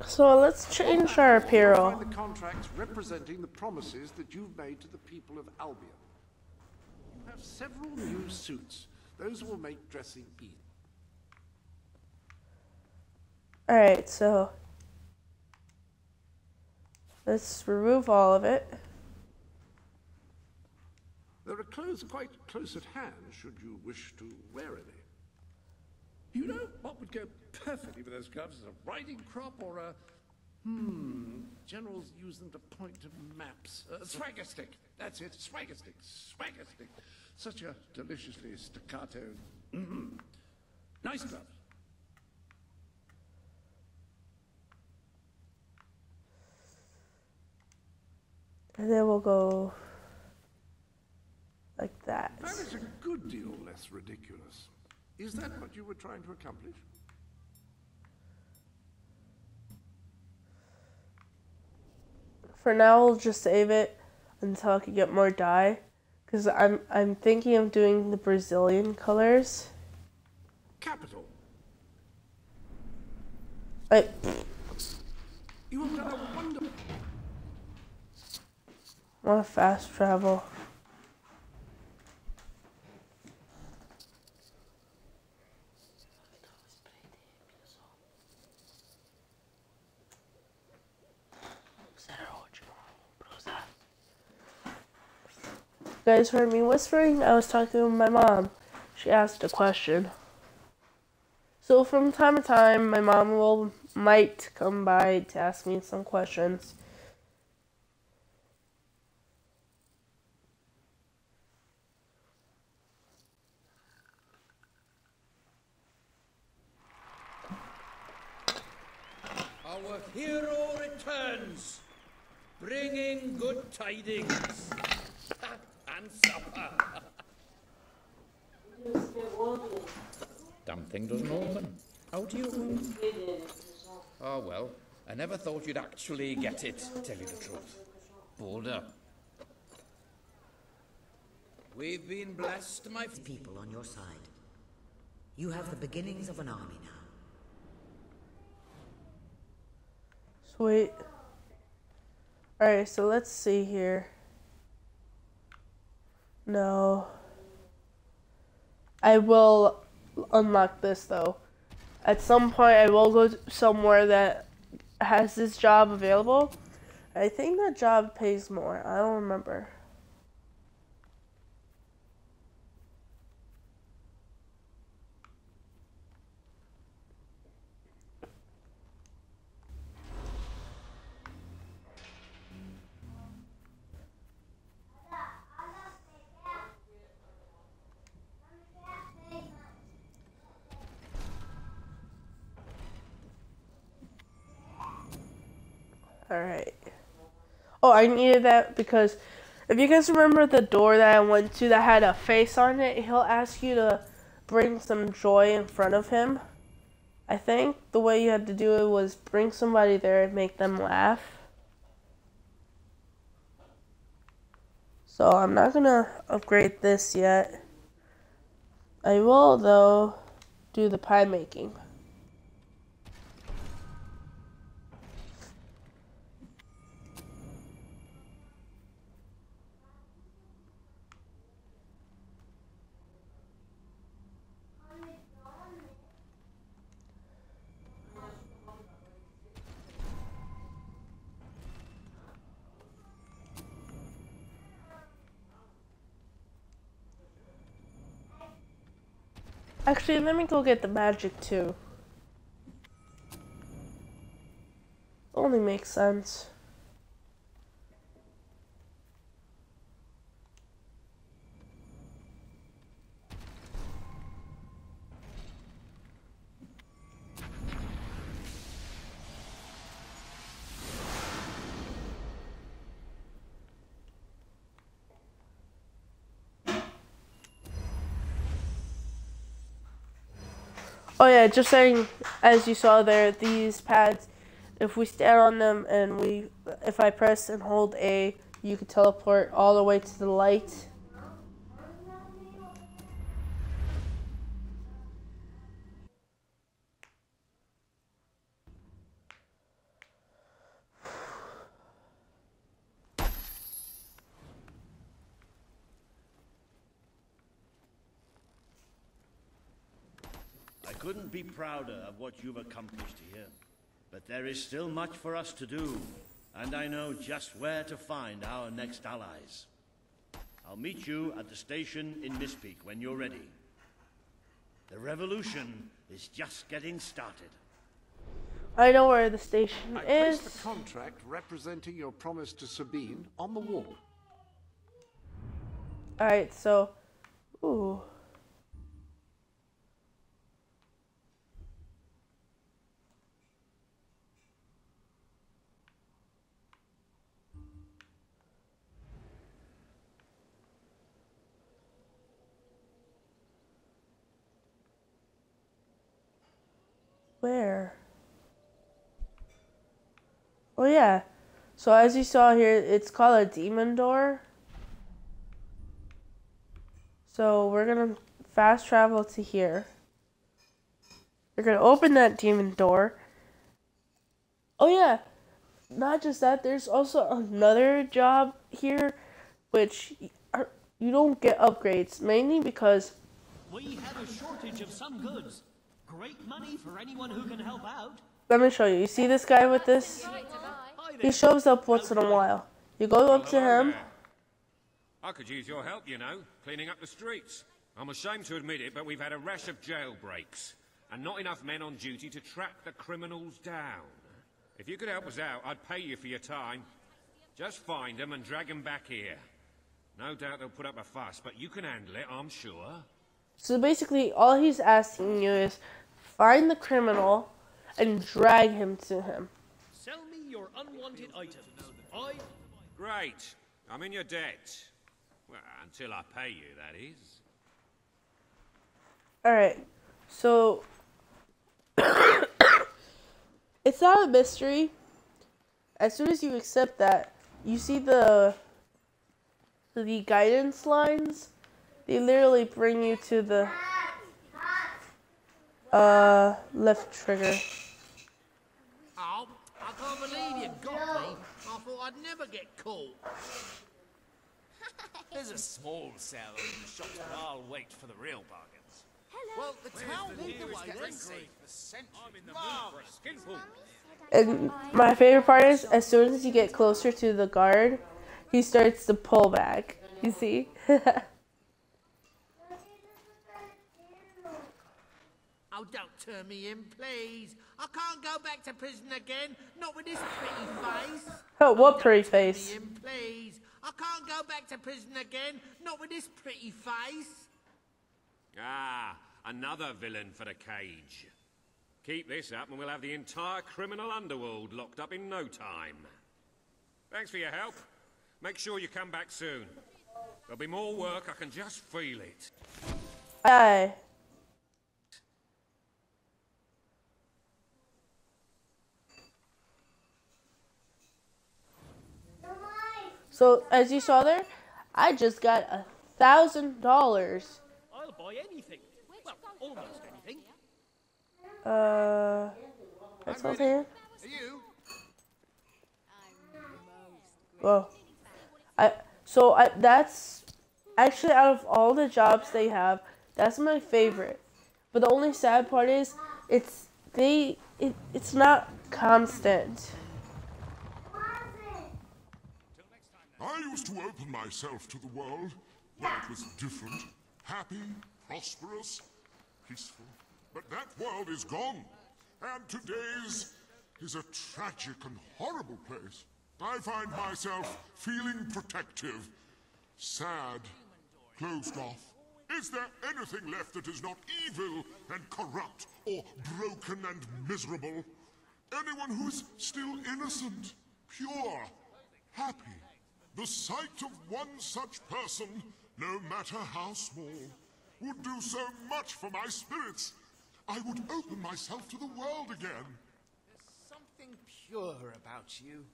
A: So let's change our apparel.
H: Find the contracts representing the promises that you've made to the people of Albion. You have several new suits. Those will make dressing easy.
A: Alright, so let's remove all of it.
H: There are clothes quite close at hand should you wish to wear any. You know what would go perfectly with those gloves is a riding crop or a... Generals use them to point to maps. Swagger stick. That's it. Swagger stick. Swagger stick. Such a deliciously staccato... Nice gloves.
A: And then we'll go like that.
H: That is a good deal less ridiculous. Is that what you were trying to accomplish?
A: For now, we'll just save it until I can get more dye, because I'm thinking of doing the Brazilian colors.
H: Capital. You have done a wonderful.
A: I want to fast travel. You guys heard me whispering? I was talking with my mom. She asked a question. So from time to time, my mom might come by to ask me some questions.
U: Our hero returns, bringing good tidings. And supper.
E: Damn thing doesn't open. How do you... Oh well, I never thought you'd actually get it, tell you the truth. Pulled up. We've been blessed, my
G: people on your side. You have the beginnings of an army now.
A: Sweet. Alright, so let's see here. No. I will unlock this though. At some point I will go somewhere that has this job available. I think that job pays more. I don't remember. Alright. Oh, I needed that because if you guys remember the door that I went to that had a face on it, he'll ask you to bring some joy in front of him. I think the way you had to do it was bring somebody there and make them laugh. So I'm not gonna upgrade this yet. I will though do the pie making. Actually, let me go get the magic too. Only makes sense. Oh yeah, just saying, as you saw there, these pads, if we stand on them and if I press and hold A, you can teleport all the way to the light.
W: I couldn't be prouder of what you've accomplished here. But there is still much for us to do, and I know just where to find our next allies. I'll meet you at the station in Mistpeak when you're ready. The revolution is just getting started.
A: I know where the station
H: I
A: is.
H: placed the contract representing your promise to Sabine on the wall.
A: Alright, so... Ooh. Where? Oh yeah. So as you saw here, it's called a demon door. So we're gonna fast travel to here. We're gonna open that demon door. Oh yeah. Not just that, there's also another job here, which you don't get upgrades, mainly because
U: We have a shortage of some goods. Great money for anyone who can help out.
A: let me show you. You see this guy with this? He shows up once in a while. You go up to him.
X: I could use your help, you know, cleaning up the streets. I'm ashamed to admit it, but we've had a rash of jailbreaks, and not enough men on duty to track the criminals down. If you could help us out, I'd pay you for your time. Just find them and drag them back here. No doubt they'll put up a fuss, but you can handle it, I'm sure.
A: So basically, all he's asking you is find the criminal and drag him to him.
U: Sell me your unwanted items.
X: Great. I'm in your debt. Well, until I pay you, that is.
A: Alright, so it's not a mystery as soon as you accept that, you see the guidance lines. They literally bring you to the left trigger.
B: Oh, I can't believe you got me. I thought I'd never get caught.
Q: There's a small cell in the shops, but I'll wait for the real bargains. Well, the town walked away then. I'm in the mood for a skinful.
A: And my favorite part is, as soon as you get closer to the guard, he starts to pull back. You see?
B: Oh, don't turn me in, please. I can't go back to prison again. Not with this pretty face.
A: Oh, what pretty face?
B: Turn me in, please. I can't go back to prison again. Not with this pretty face.
X: Ah, another villain for the cage. Keep this up and we'll have the entire criminal underworld locked up in no time. Thanks for your help. Make sure you come back soon. There'll be more work, I can just feel it.
A: Aye. So, as you saw there, I just got $1,000.
U: I'll buy anything. Well, almost anything.
A: That's all there.
Q: Are you?
A: Well, that's actually, out of all the jobs they have, that's my favorite. But the only sad part is, it's not constant.
C: I used to open myself to the world when it was different, happy, prosperous, peaceful. But that world is gone, and today's is a tragic and horrible place. I find myself feeling protective, sad, closed off. Is there anything left that is not evil and corrupt or broken and miserable? Anyone who is still innocent, pure, happy? The sight of one such person, no matter how small, would do so much for my spirits. I would open myself to the world again.
Q: There's something pure about you.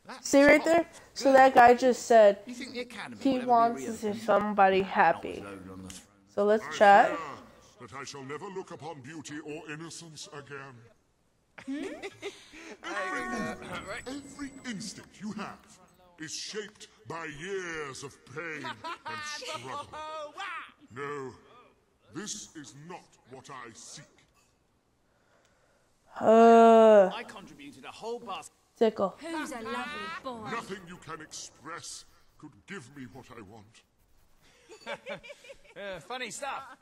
Q: That's
A: See right there? So that guy just said
Q: You think the Academy
A: he
Q: will ever
A: wants
Q: be
A: to see
Q: reopened?
A: somebody happy.
Q: Not on the throne.
A: So let's
C: I
A: chat.
C: fear that I shall never look upon beauty or innocence again. Every instinct you have is shaped by years of pain and struggle. No, this is not what I seek.
Q: I contributed a whole basket.
A: Tickle.
I: Who's a lovely boy?
C: Nothing you can express could give me what I want.
Q: Funny stuff.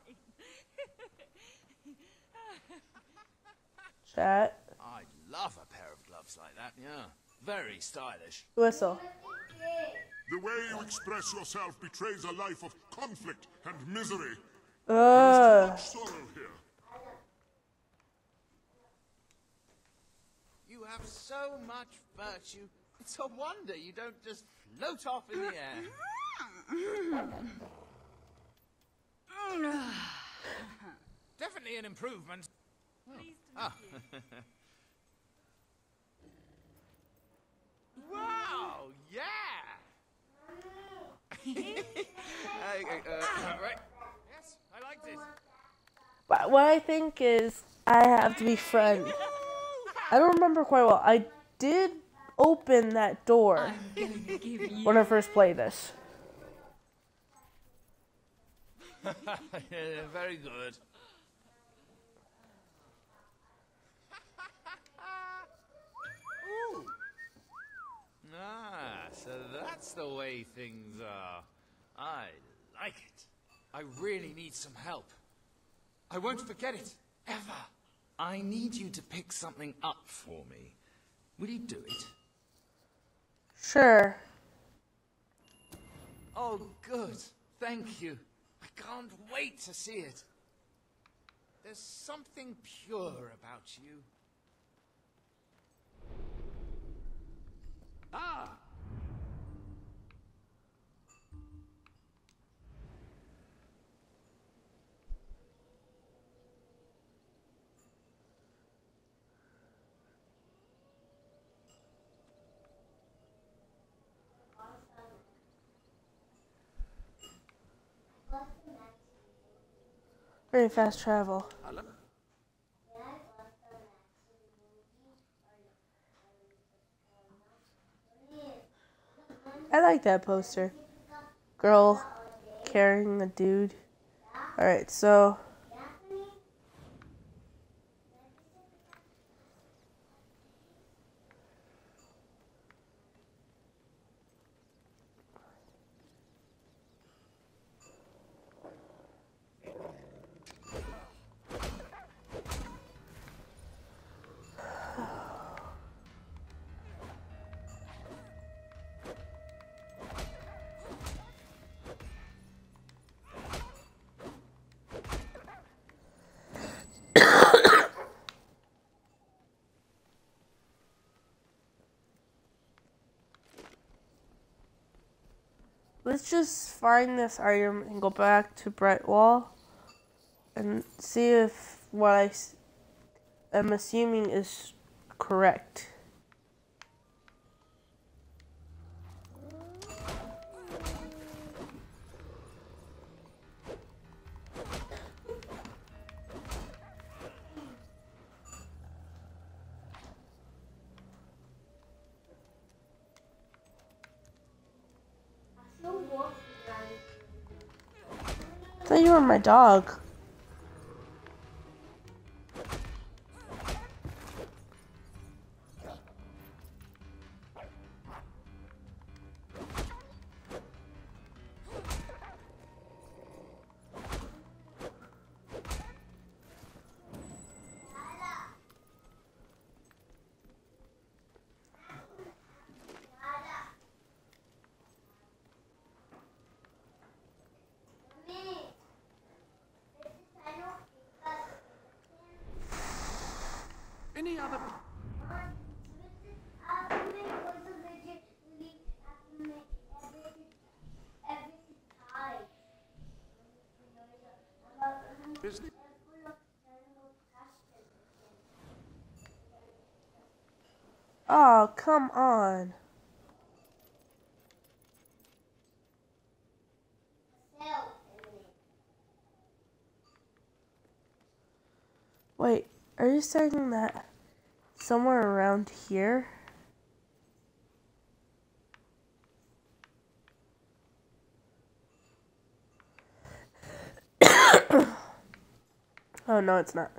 A: Chat.
Q: I'd love a pair of gloves like that, yeah. Very stylish.
A: Whistle.
C: The way you express yourself betrays a life of conflict and misery.
A: Uh.
C: There is too much sorrow here.
Q: You have so much virtue. It's a wonder you don't just float off in the air. Definitely an improvement. Oh. Wow, yeah! Right. Yes, I liked it.
A: But what I think is, I have to be friends. I don't remember quite well. I did open that door when I first played this.
Q: Very good. Ooh. Ah, so that's the way things are. I like it. I really need some help. I won't forget it, ever. I need you to pick something up for me. Will you do it?
A: Sure.
Q: Oh, good. Thank you. I can't wait to see it. There's something pure about you. Ah!
A: Very fast travel. I like that poster. Girl carrying a dude. Alright, so... Let's just find this item and go back to Brightwall and see if what I'm assuming is correct. I thought you were my dog.
H: Any other... Business?
A: Oh, come on. Wait, are you saying that somewhere around here? Oh, no, it's not.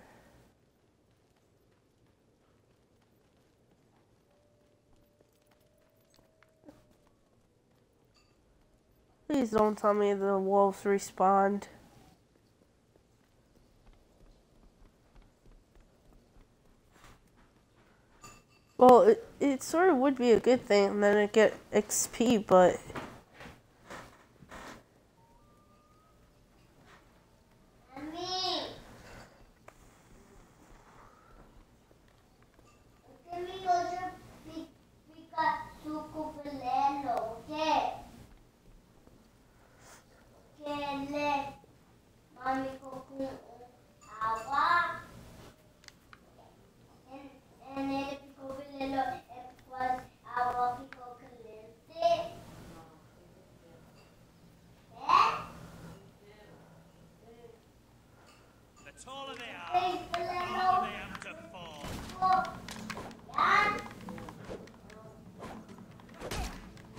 A: Please don't tell me the wolves respawned. Well, it sort of would be a good thing, and then I'd get XP, but...
U: The taller they are, the harder they have to fall.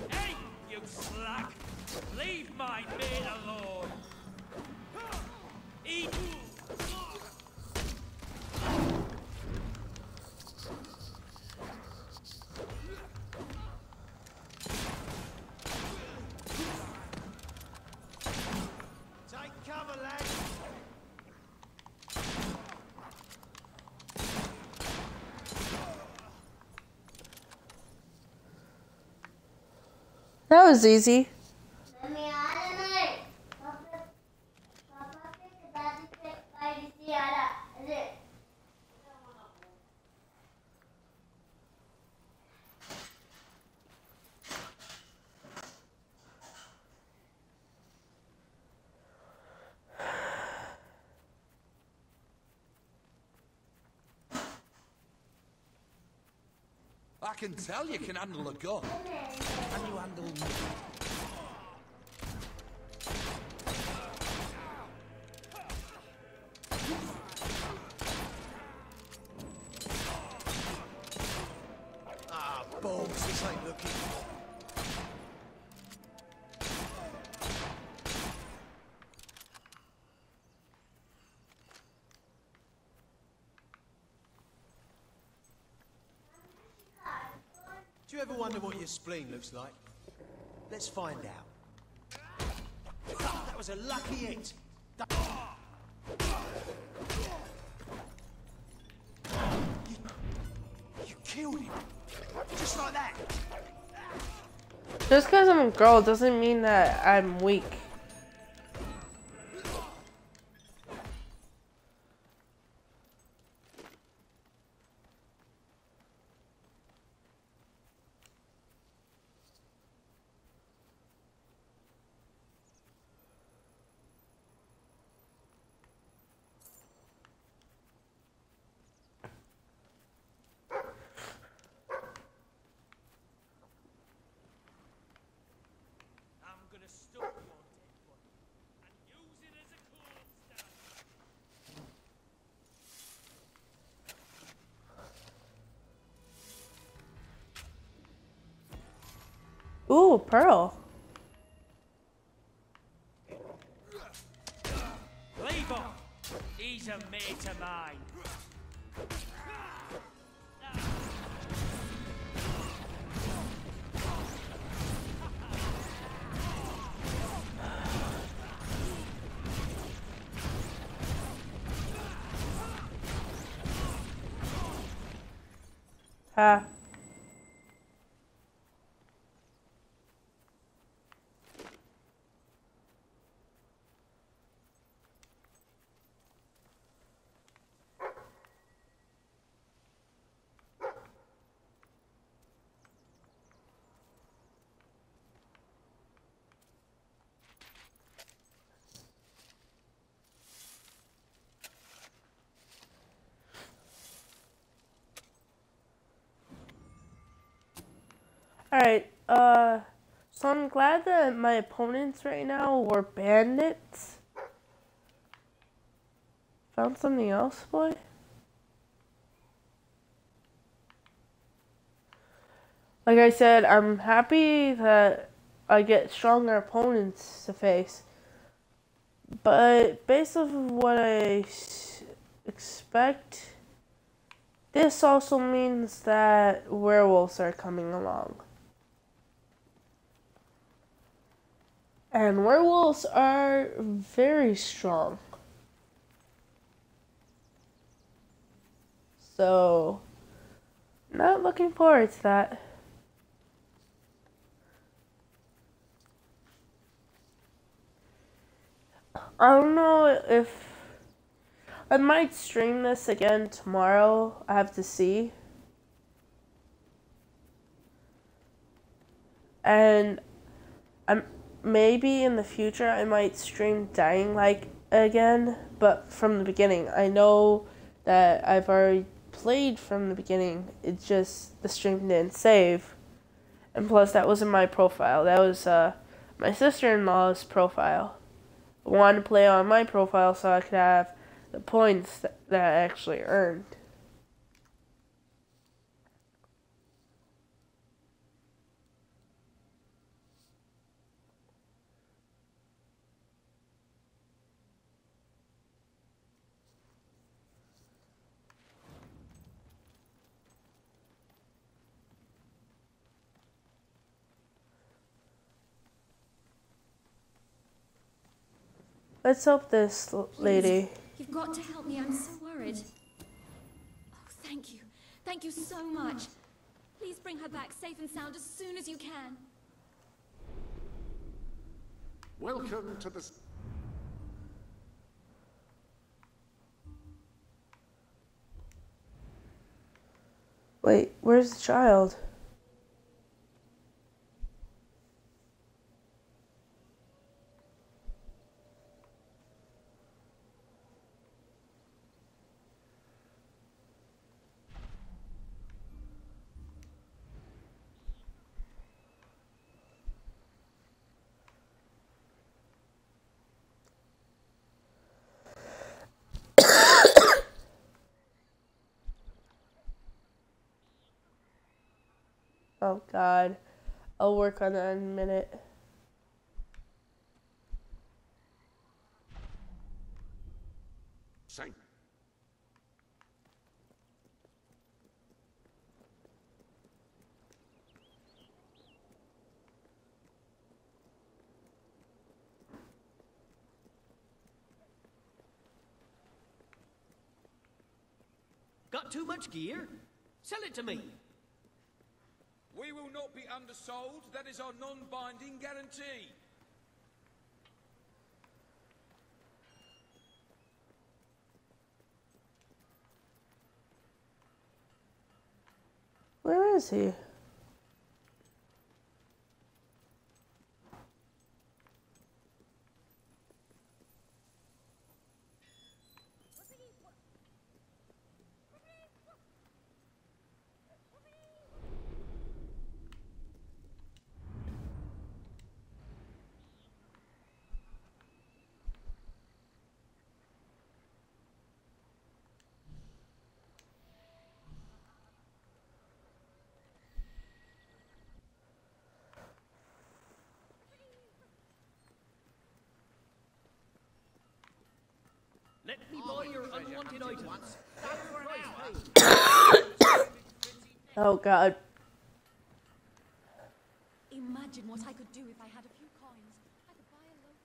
U: Hey, you slack! Leave my maid alone! Eat! Take cover, lads!
A: That was easy.
D: I can tell you can handle a gun. Can you handle me?
B: ain't looking. Do you ever wonder what your spleen looks like? Let's find out. Oh, that was a lucky hit. You killed him. Just like that.
A: Just because I'm a girl doesn't mean that I'm weak. Ooh, pearl.
U: Leave him. He's a mate of mine.
A: Ha. Alright, so I'm glad that my opponents right now were bandits. Found something else, boy? Like I said, I'm happy that I get stronger opponents to face. But based off of what I expect, this also means that werewolves are coming along. And werewolves are very strong. So, not looking forward to that. I don't know if I might stream this again tomorrow. I have to see. And maybe in the future I might stream Dying Light again, but from the beginning. I know that I've already played from the beginning. It's just the stream didn't save. And plus that wasn't my profile. That was my sister-in-law's profile. I wanted to play on my profile so I could have the points that I actually earned. Let's help this lady.
V: You've got to help me. I'm so worried. Oh, thank you. Thank you so much. Please bring her back safe and sound as soon as you can.
H: Welcome to the...
A: Wait, where's the child? Oh God. I'll work on that in a minute.
H: Same.
U: Got too much gear? Sell it to me.
D: We will not be undersold. That is our non-binding guarantee.
A: Where is he?
U: Let me buy your unwanted items.
A: Oh God.
V: Imagine what I could do if I had a few coins. I could buy a loaf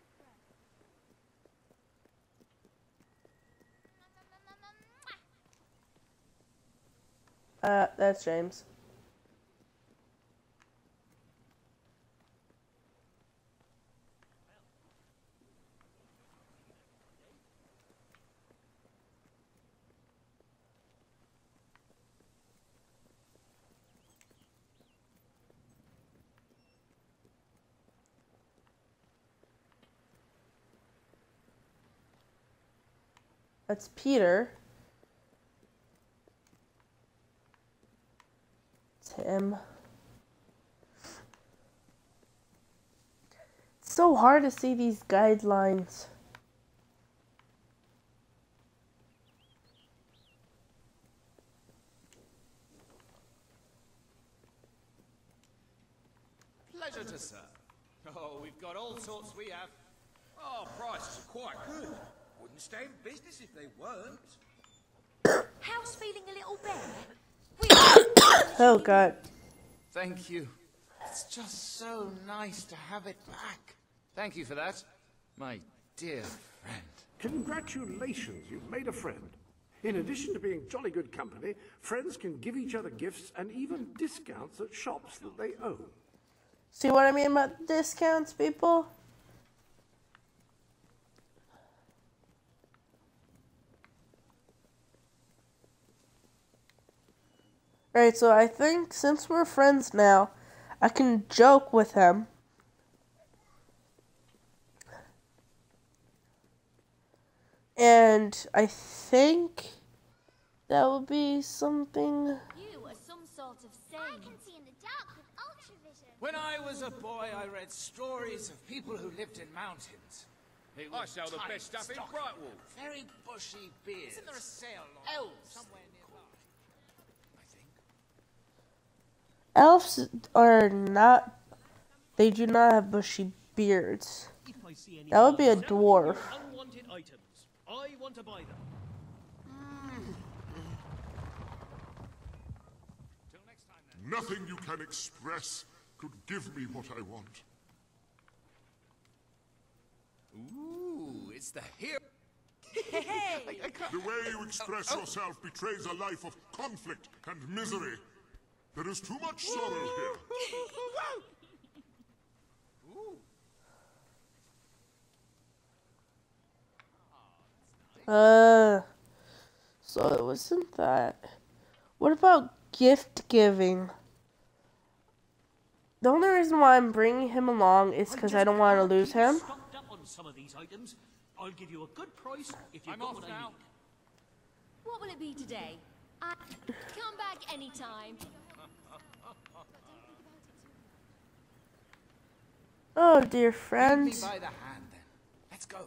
V: of bread.
A: That's James. That's Peter. Tim. It's so hard to see these guidelines.
Q: Pleasure to serve. Oh, we've got all sorts we have. Our prices are quite good. Wouldn't stay in business if they weren't.
T: House feeling a little bare?
A: Oh God.
Q: Thank you. It's just so nice to have it back. Thank you for that, my dear friend.
H: Congratulations, you've made a friend. In addition to being jolly good company, friends can give each other gifts and even discounts at shops that they own.
A: See what I mean about discounts, people? Alright, so I think since we're friends now, I can joke with him. And I think that would be something.
T: You are some sort of saint. I can see in the dark with ultravision.
Q: When I was a boy, I read stories of people who lived in mountains.
X: I sell the best stuff in Brightwall.
Q: Very bushy beards. Isn't there a sale on elves somewhere nearby?
A: Elves are not. They do not have bushy beards. That would be a dwarf.
U: Unwanted items. I want to buy them.
C: Nothing you can express could give me what I want.
Q: Ooh, it's the hero.
C: The way you express yourself betrays a life of conflict and misery. There is too much sorrow here.
A: So it wasn't that. What about gift giving? The only reason why I'm bringing him along is because I don't want to lose him.
U: Stocked up on some of these items. I'll give you a good price if you've got what I need.
V: What will it be today? Come back anytime.
A: Oh, dear friend.
Q: Lead me by the hand, then. Let's go.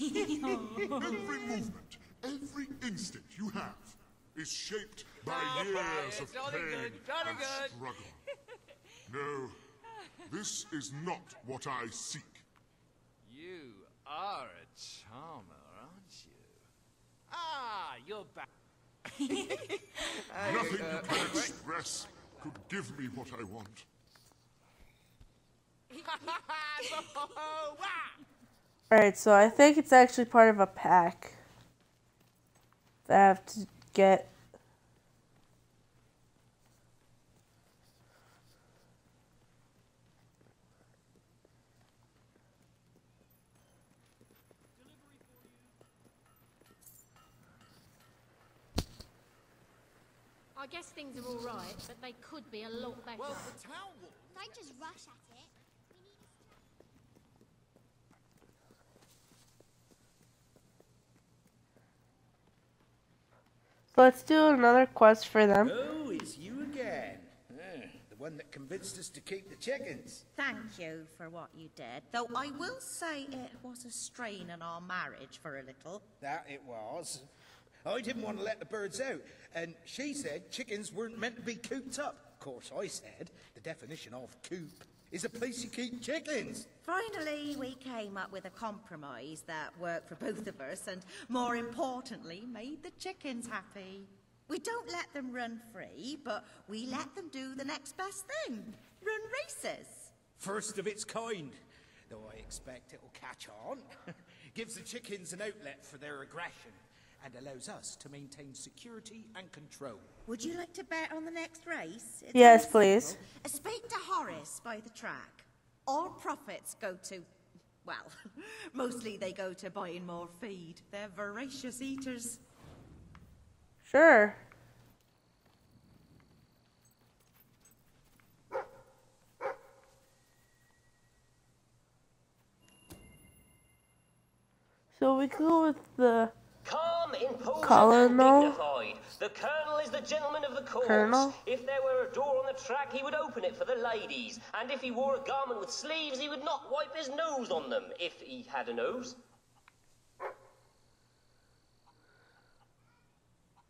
C: Every movement, every instinct you have is shaped by years of pain and struggle. No, this is not what I seek.
Q: You are a charmer, aren't you? Ah, you're back.
C: Nothing you can express could give me what I want.
A: Alright, so I think it's actually part of a pack that I have to get.
L: I guess things are all right, but they could be a lot better.
W: Well, the town wall.
I: Don't just rush at it.
A: So let's do another quest for them.
M: Oh, it's you again. The one that convinced us to keep the chickens.
K: Thank you for what you did, though I will say it was a strain on our marriage for a little.
M: That it was. I didn't want to let the birds out, and she said chickens weren't meant to be cooped up. Of course, I said the definition of coop is a place you keep chickens.
K: Finally, we came up with a compromise that worked for both of us and, more importantly, made the chickens happy. We don't let them run free, but we let them do the next best thing, run races.
M: First of its kind, though I expect it'll catch on. Gives the chickens an outlet for their aggression and allows us to maintain security and control.
K: Would you like to bet on the next race? It's
A: Yes,
K: very
A: please.
K: simple. Speak to Horace by the track. All profits go to, well, mostly they go to buying more feed. They're voracious eaters.
A: Sure. So we go with the
O: Calm, imposing,
A: Colonel.
O: and dignified. The Colonel is the gentleman of the course.
A: Colonel?
O: If there were a door on the track, he would open it for the ladies. And if he wore a garment with sleeves, he would not wipe his nose on them, if he had a nose.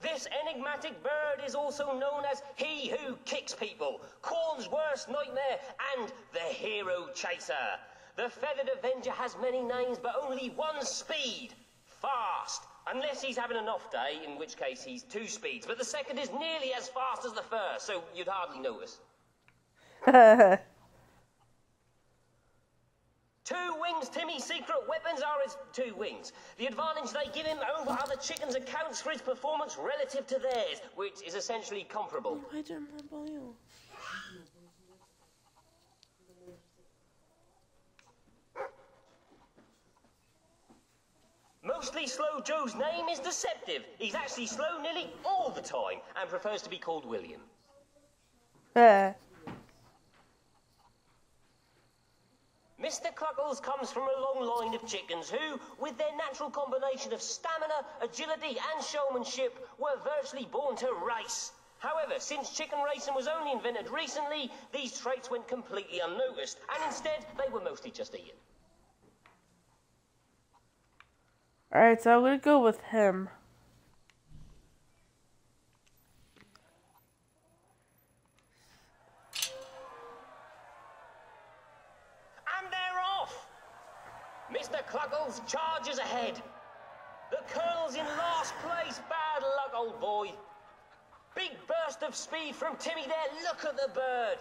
O: This enigmatic bird is also known as He Who Kicks People, Corn's worst nightmare, and the Hero Chaser. The Feathered Avenger has many names, but only one speed. Fast. Unless he's having an off day, in which case he's two speeds. But the second is nearly as fast as the first, so you'd hardly notice. 2 wings, Timmy's secret weapons are his 2 wings. The advantage they give him over other chickens accounts for his performance relative to theirs, which is essentially comparable. Mostly Slow Joe's name is deceptive. He's actually slow nearly all the time and prefers to be called William. Mr. Cluckles comes from a long line of chickens who, with their natural combination of stamina, agility and showmanship, were virtually born to race. However, since chicken racing was only invented recently, these traits went completely unnoticed, and instead they were mostly just eaten.
A: Alright, so I'm gonna go with him.
O: And they're off! Mr. Cluckles charges ahead. The Colonel's in last place. Bad luck, old boy. Big burst of speed from Timmy there. Look at the bird.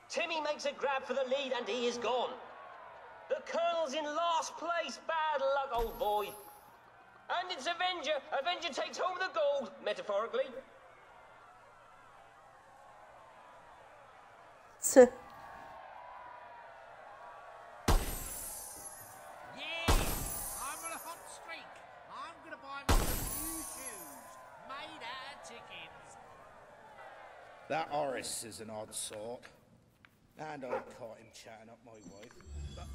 O: Timmy makes a grab for the lead and he is gone. The Colonel's in last place. Bad luck, old boy. And it's Avenger. Avenger takes home the gold, metaphorically.
Q: Yeah! I'm on a hot streak. I'm gonna buy myself new shoes made out of chickens.
M: That Horace is an odd sort. And I caught him chatting up my wife. But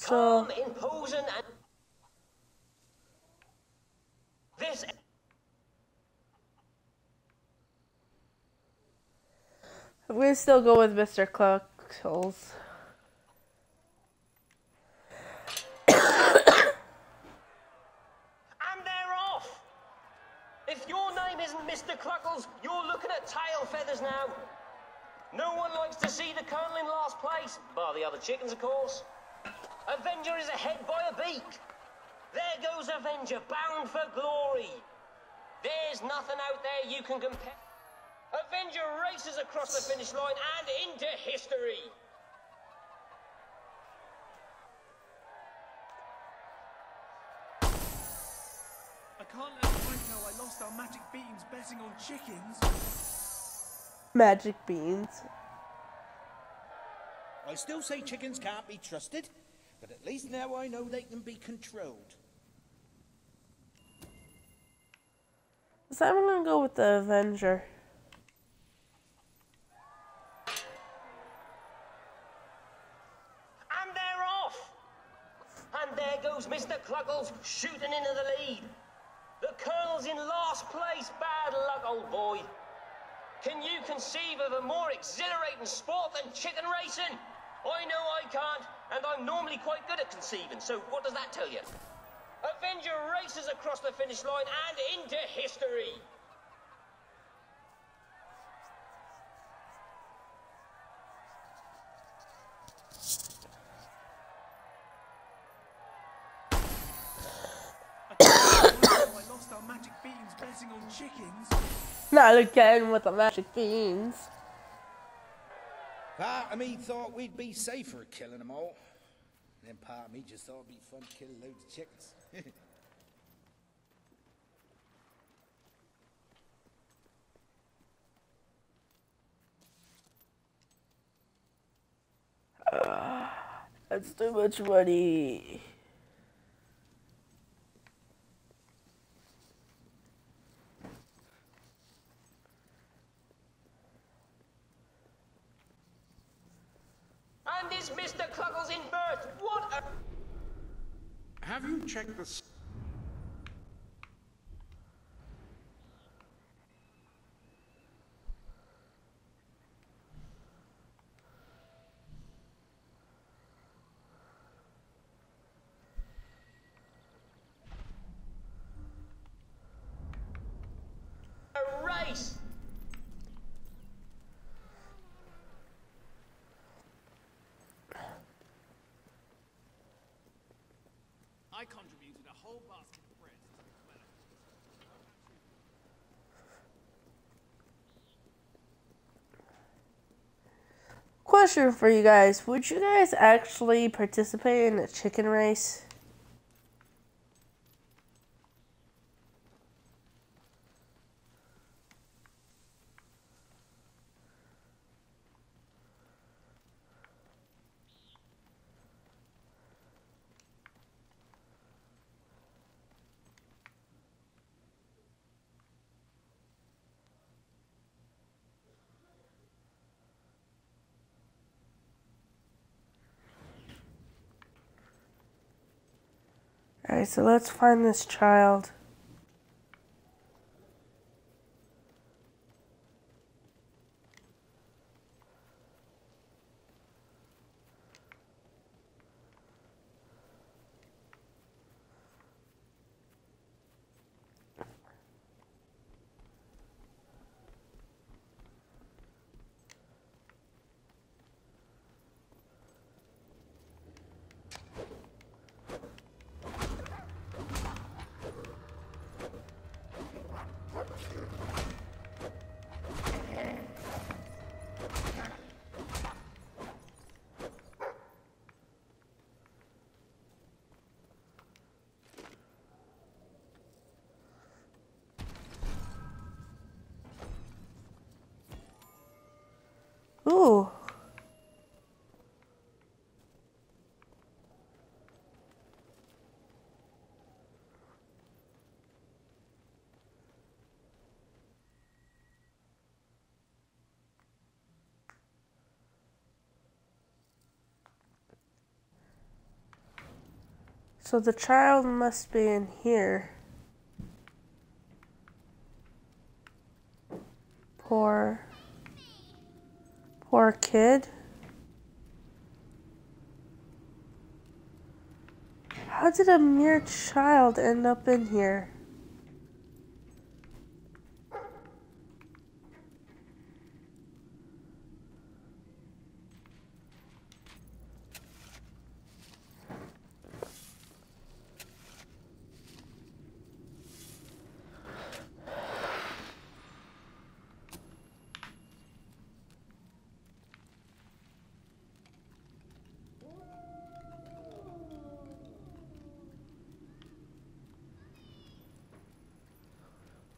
O: Calm, imposing, and this
A: I'm gonna still go with Mr. Cluckles.
O: And they're off! If your name isn't Mr. Cluckles, you're looking at tail feathers now. No one likes to see the Colonel in last place, bar the other chickens, of course. Avenger is ahead by a beak. There goes Avenger, bound for glory. There's nothing out there you can compare. Avenger races across the finish line and into history.
N: I can't let Frank know I lost our magic beans betting on chickens.
A: Magic beans.
M: I still say chickens can't be trusted, but at least now I know they can be controlled.
A: So I'm gonna go with the Avenger.
O: And they're off! And there goes Mr. Cluckles shooting into the lead. The Colonel's in last place, bad luck, old boy. Can you conceive of a more exhilarating sport than chicken racing? I know I can't, and I'm normally quite good at conceiving, so what does that tell you? Avenger races across the finish line and into history.
N: I lost our magic beans betting on chickens.
A: Not again with the magic beans.
M: Part of me thought we'd be safer killing them all. Then part of me just thought it'd be fun killing loads of chickens.
A: That's too much money.
O: And is Mr. Cluckles in birth? What a...
H: Have you checked the...
O: a race?
N: I contributed a whole basket of bread.
A: Question for you guys. Would you guys actually participate in a chicken race? Alright, so let's find this child. Ooh. So the child must be in here. Poor. Poor kid. How did a mere child end up in here?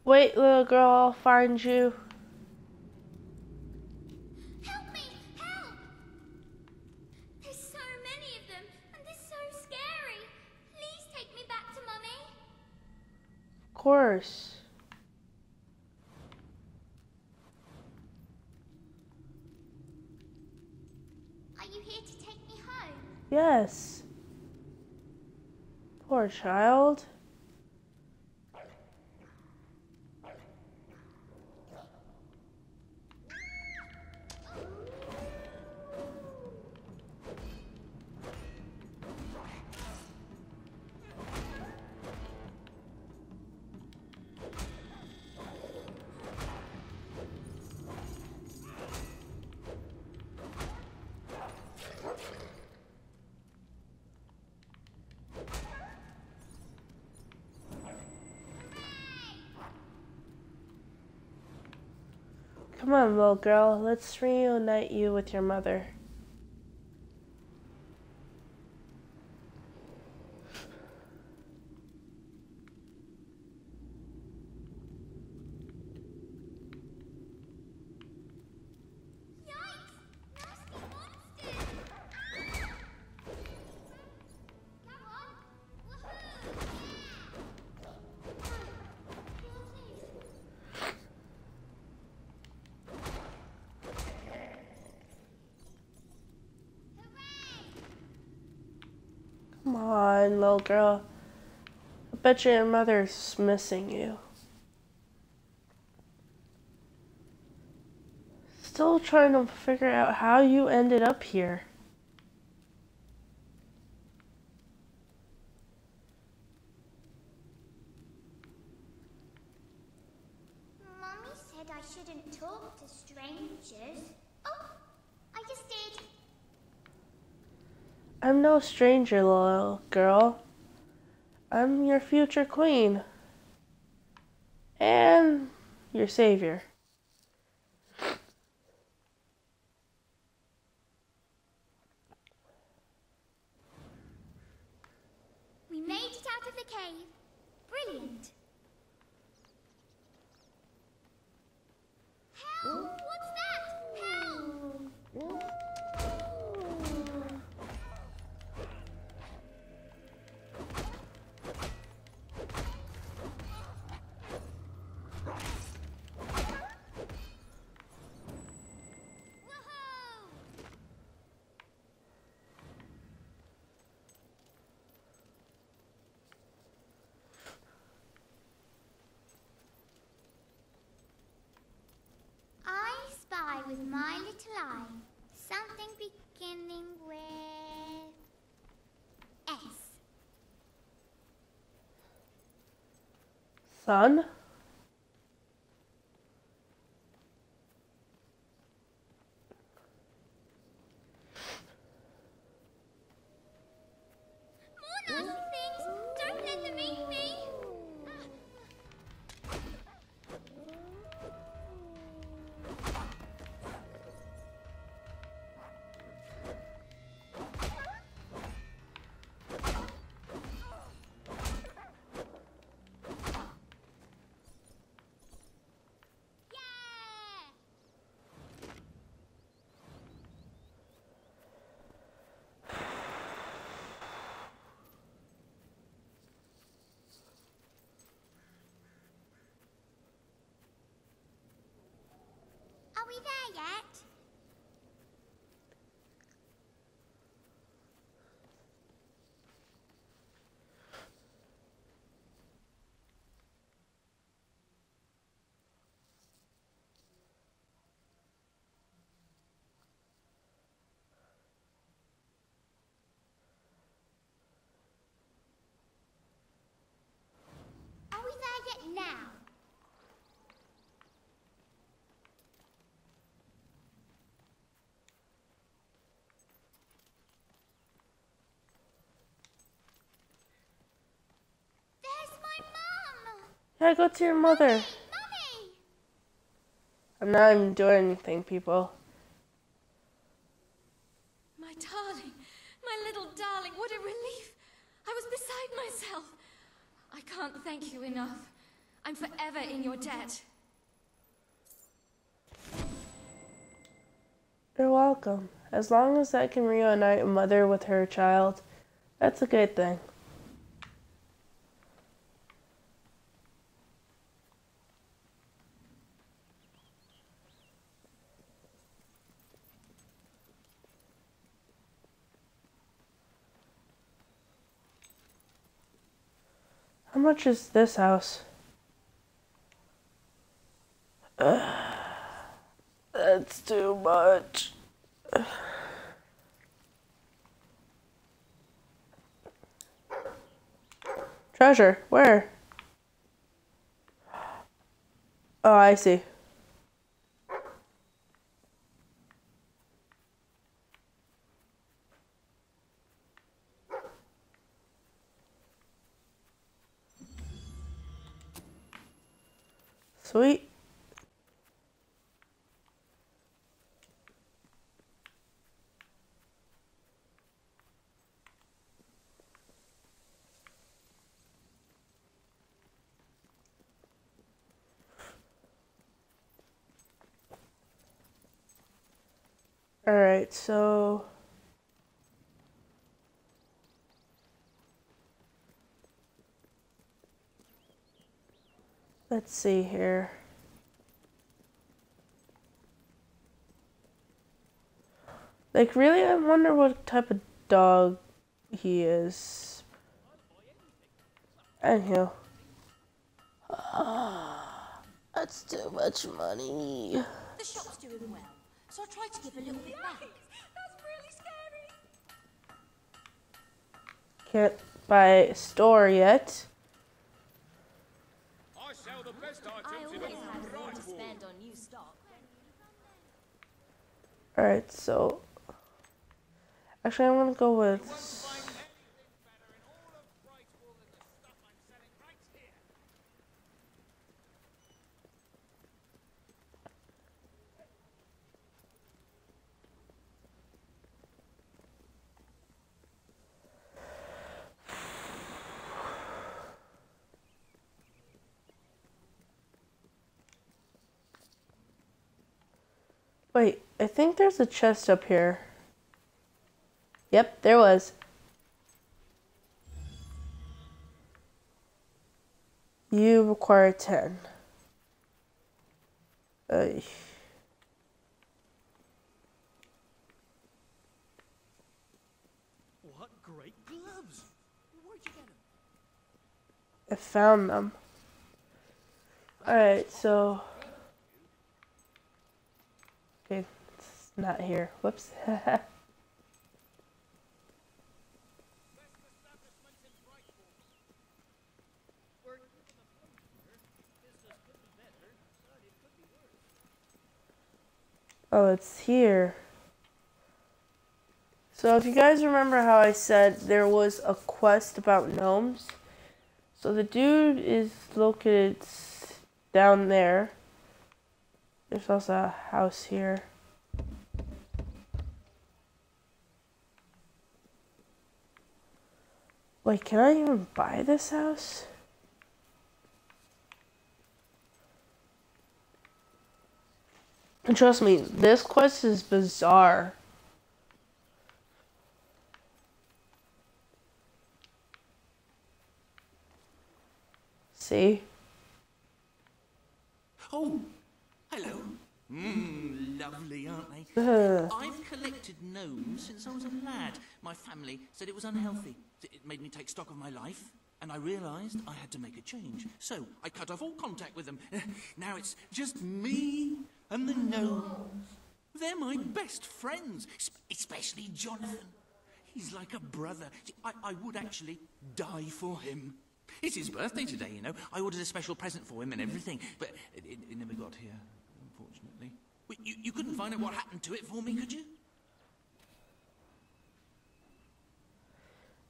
A: Wait, little girl, I'll find you.
I: Help me! Help! There's so many of them, and they're so scary. Please take me back to Mummy.
A: Of course.
I: Are you here to take me home?
A: Yes. Poor child. Come on, little girl, let's reunite you with your mother. Come on, little girl. I bet your mother's missing you. Still trying to figure out how you ended up here.
I: Mummy said I shouldn't talk to strangers. Oh, I just did.
A: I'm no stranger, little girl. I'm your future queen. And your savior.
I: We made it out of the cave. Brilliant. Help! What's that? Help! I spy with my little eye something beginning with S.
A: Son?
I: More nasty things! Don't let them eat me! Are we there yet?
A: Yeah, go to your mother. I'm not even doing anything, people.
V: My darling, my little darling, what a relief. I was beside myself. I can't thank you enough. I'm forever in your debt.
A: You're welcome. As long as I can reunite a mother with her child, that's a good thing. How much is this house? That's too much. Treasure, where? Oh, I see. Sweet. Alright, so let's see here. Like, really, I wonder what type of dog he is. Anyhow. That's too much money.
J: The shop's doing well, so I tried to give a little bit back. That's really scary.
A: Can't buy a store yet.
X: I sell the best items in
V: always have more to spend on new stock.
A: Alright, so actually I'm gonna go with wait, I think there's a chest up here. Yep, there was. You require 10. What
U: great gloves! Where'd you get them?
A: I found them. Alright, so okay, it's not here. Whoops. Oh, it's here. So if you guys remember how I said there was a quest about gnomes, so the dude is located down there. There's also a house here. Wait, can I even buy this house? And trust me, this quest is bizarre. See?
P: Oh, hello. Lovely, aren't they? I've collected gnomes since I was a lad. My family said it was unhealthy. It made me take stock of my life, and I realised I had to make a change. So I cut off all contact with them. Now it's just me and the gnomes. They're my best friends, especially Jonathan. He's like a brother. I would actually die for him. It's his birthday today, you know. I ordered a special present for him and everything, but it never got here, unfortunately. You couldn't find out what happened to it for me, could you?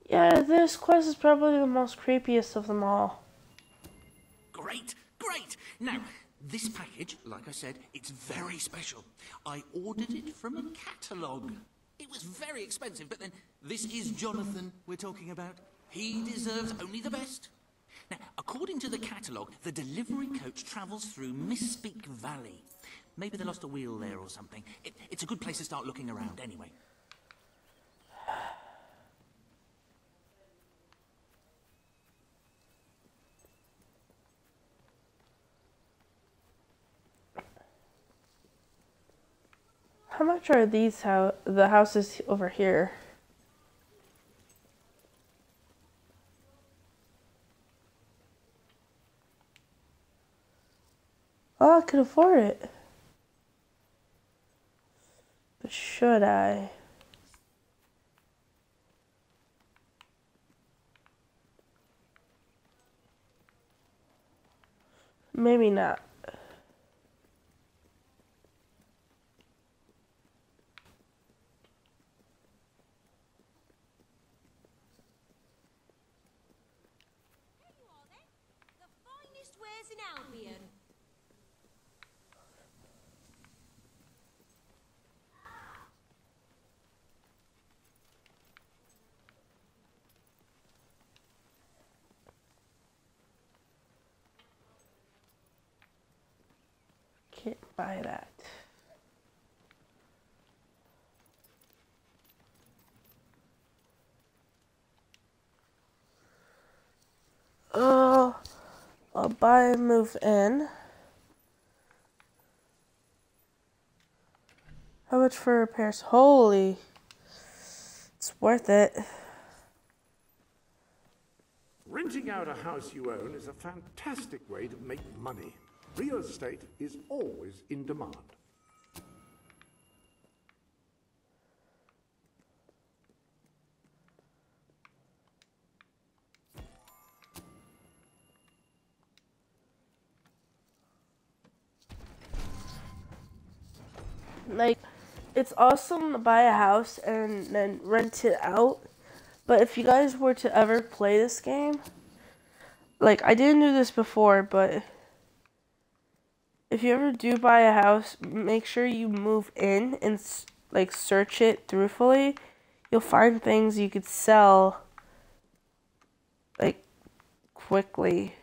A: Yeah, this quest is probably the most creepiest of them all.
P: Great. Now, this package, like I said, it's very special. I ordered it from a catalogue. It was very expensive, but then this is Jonathan we're talking about. He deserves only the best. Now, according to the catalogue, the delivery coach travels through Misspeak Valley. Maybe they lost a wheel there or something. It's a good place to start looking around anyway.
A: How much are these the houses over here? Oh, I could afford it. But should I? Maybe not.
J: In Albion.
A: Can't buy that. Oh, I'll buy and move in. How much for repairs? Holy, it's worth it.
H: Renting out a house you own is a fantastic way to make money. Real estate is always in demand.
A: Like, it's awesome to buy a house and then rent it out. But if you guys were to ever play this game, like, I didn't do this before, but if you ever do buy a house, make sure you move in and, like, search it truthfully. You'll find things you could sell, like, quickly.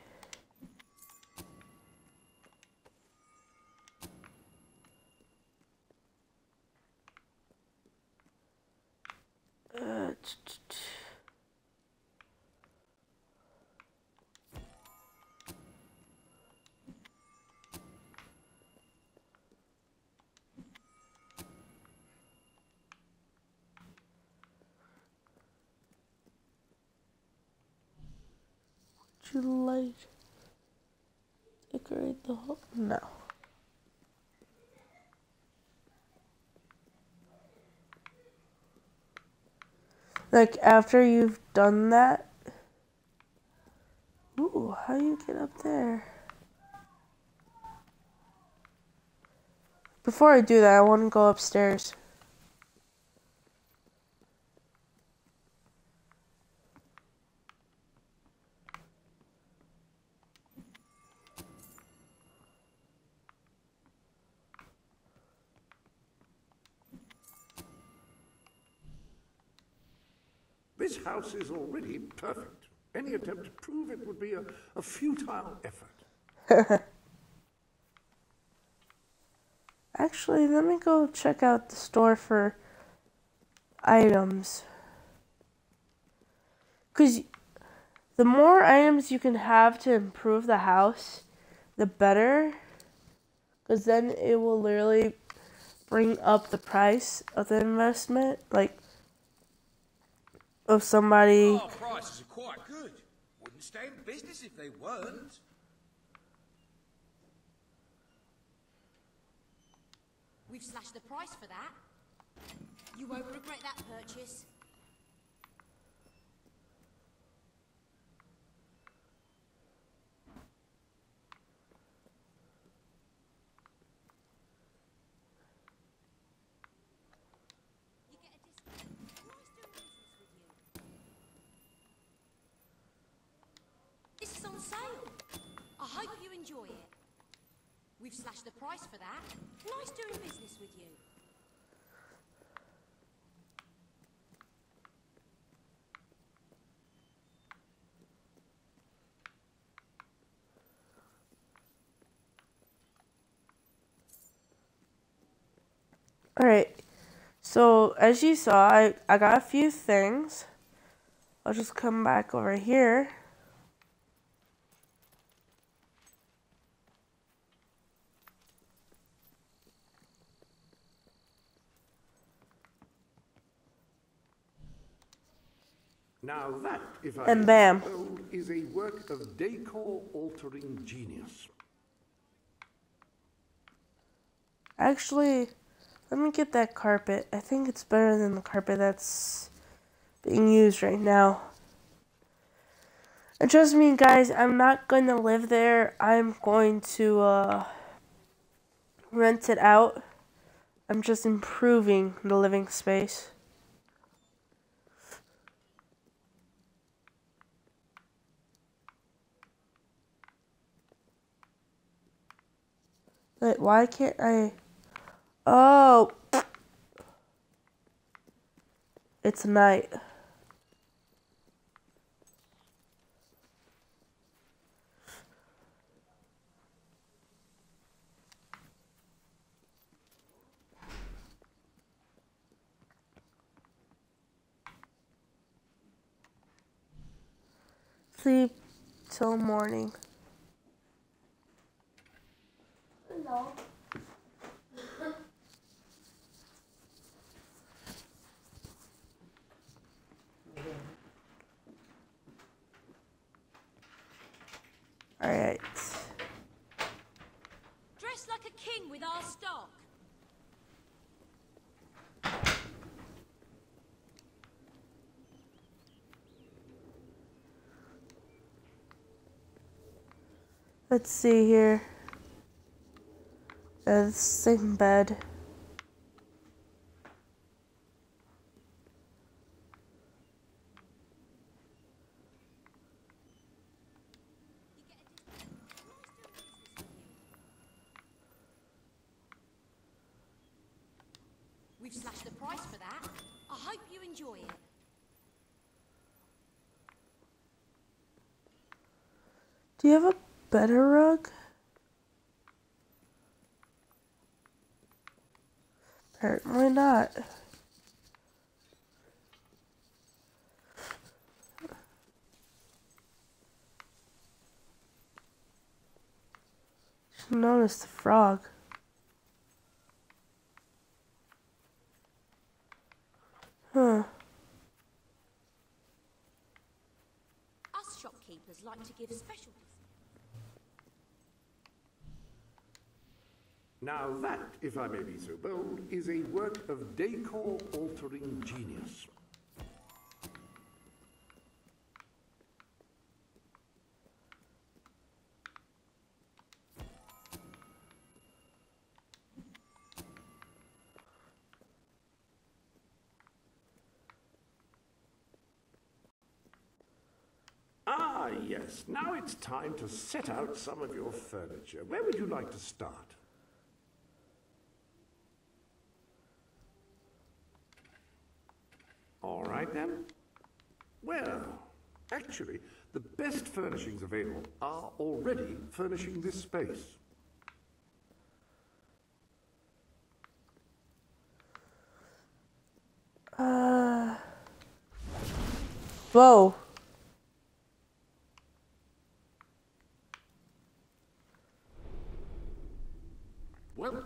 A: Would you like to decorate the whole? No. Like, after you've done that. Ooh, how do you get up there? Before I do that, I want to go upstairs.
H: This house is already perfect. Any attempt to prove it would be a futile effort.
A: Actually, let me go check out the store for items. Because the more items you can have to improve the house, the better. Because then it will literally bring up the price of the investment. Like, of somebody.
D: Oh, prices are quite good. Wouldn't stay in business if they weren't.
J: We've slashed the price for that. You won't regret that purchase. You get a discount. Nice doing business with you. This is on sale. I hope you enjoy it. We've slashed the price for that. Nice doing business with you.
A: Alright, so as you saw, I got a few things. I'll just come back over here.
H: Now that, if I
A: And
H: may
A: bam.
H: be bold, is a work of decor-altering genius.
A: Actually, let me get that carpet. I think it's better than the carpet that's being used right now. And trust me, guys, I'm not going to live there. I'm going to rent it out. I'm just improving the living space. Wait, why can't I? Oh, it's night. Sleep till morning. Hello. Alright.
J: Dress like a king with our stock.
A: Let's see here. The same bed.
J: We've slashed the price for that. I hope you enjoy it.
A: Do you have a better rug? Apparently not. Should notice the frog. Huh.
J: Us shopkeepers like to give special.
H: Now that, if I may be so bold, is a work of decor-altering genius. Ah, yes. Now it's time to set out some of your furniture. Where would you like to start? All right, then. Well, actually, the best furnishings available are already furnishing this space.
A: Whoa.
H: Well,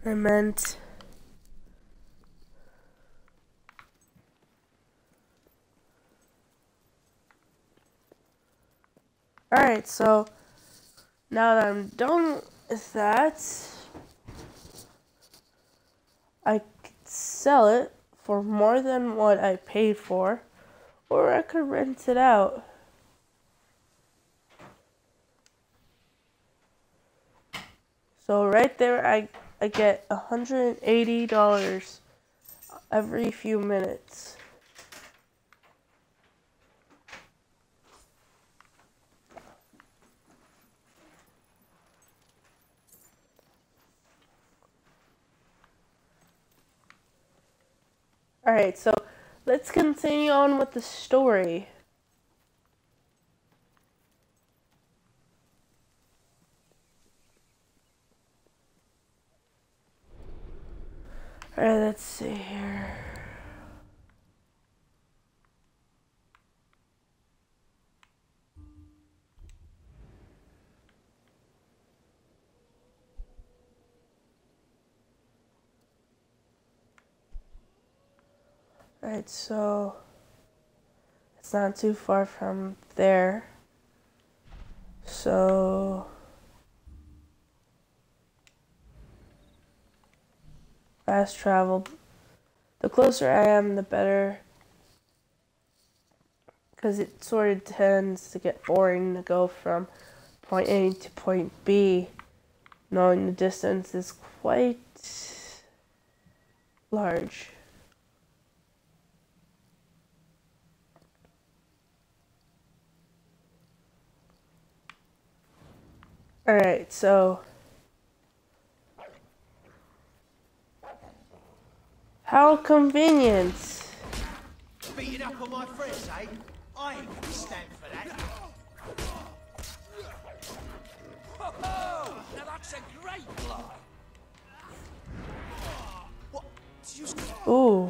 A: I meant... Alright, so now that I'm done with that, I could sell it for more than what I paid for, or I could rent it out. So right there, I get $180 every few minutes. Alright, so let's continue on with the story. Alright, let's see here. Alright, so it's not too far from there. So fast travel. The closer I am, the better. Because it sort of tends to get boring to go from point A to point B, knowing the distance is quite large. Alright, so how convenient.
B: Beating up on my friends, eh? I ain't gonna stand for that.
D: Oh, now that's a great blow.
B: What? Did you...
A: Ooh.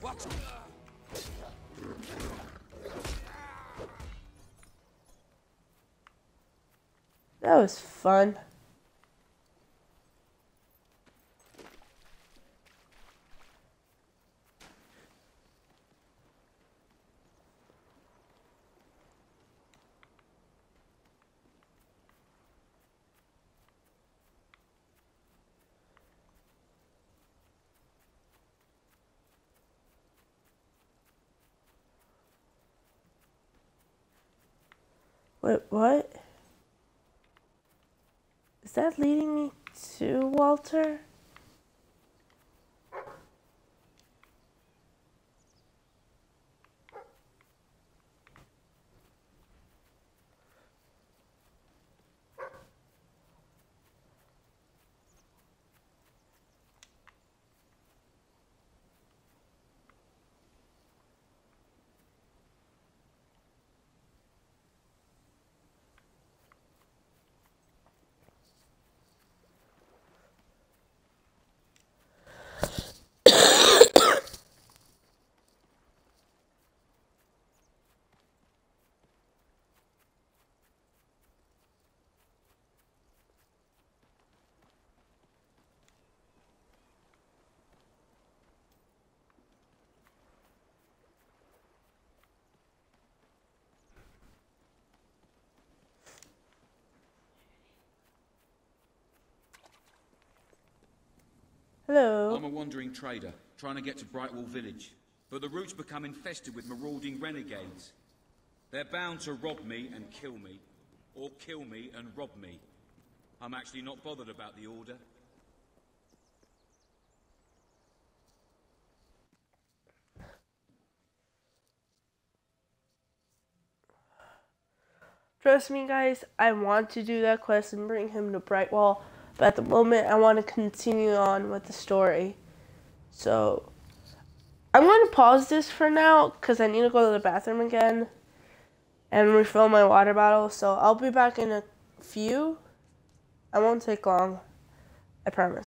D: What?
A: That was fun. Wait, what? Is that leading me to Walter? Hello.
E: I'm a wandering trader, trying to get to Brightwall Village. But the route's become infested with marauding renegades. They're bound to rob me and kill me, or kill me and rob me. I'm actually not bothered about the order.
A: Trust me, guys, I want to do that quest and bring him to Brightwall, but at the moment, I want to continue on with the story. So, I'm going to pause this for now, because I need to go to the bathroom again and refill my water bottle, so I'll be back in a few. I won't take long, I promise.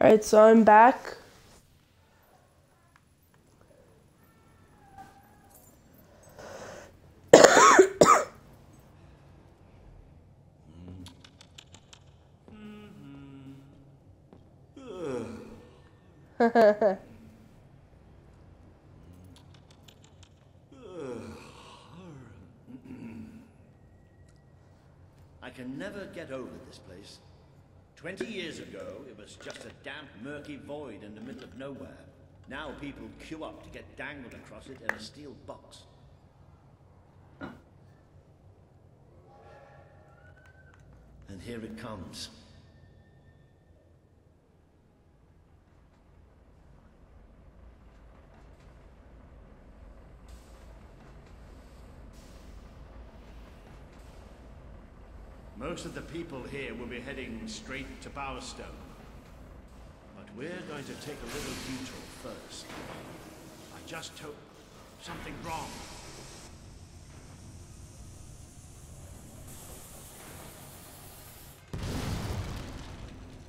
A: Alright, so I'm back.
W: I can never get over this place. 20 years ago, it was just a damp, murky void in the middle of nowhere. Now people queue up to get dangled across it in a steel box. And here it comes. Most of the people here will be heading straight to Bowerstone. But we're going to take a little detour first. I just hope something wrong.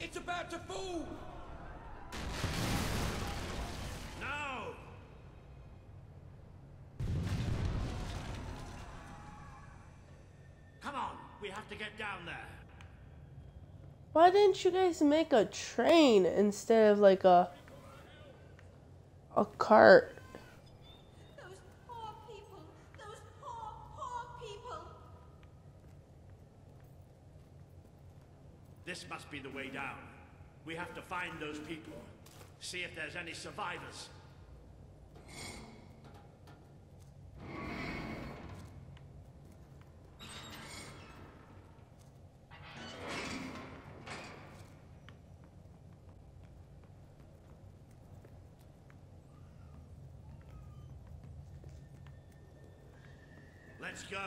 B: It's about to fall!
W: No! Come on, we have to get down there.
A: Why didn't you guys make a train instead of like a cart?
V: Those poor people. Those poor, poor people.
W: This must be the way down. We have to find those people. See if there's any survivors. Let's go.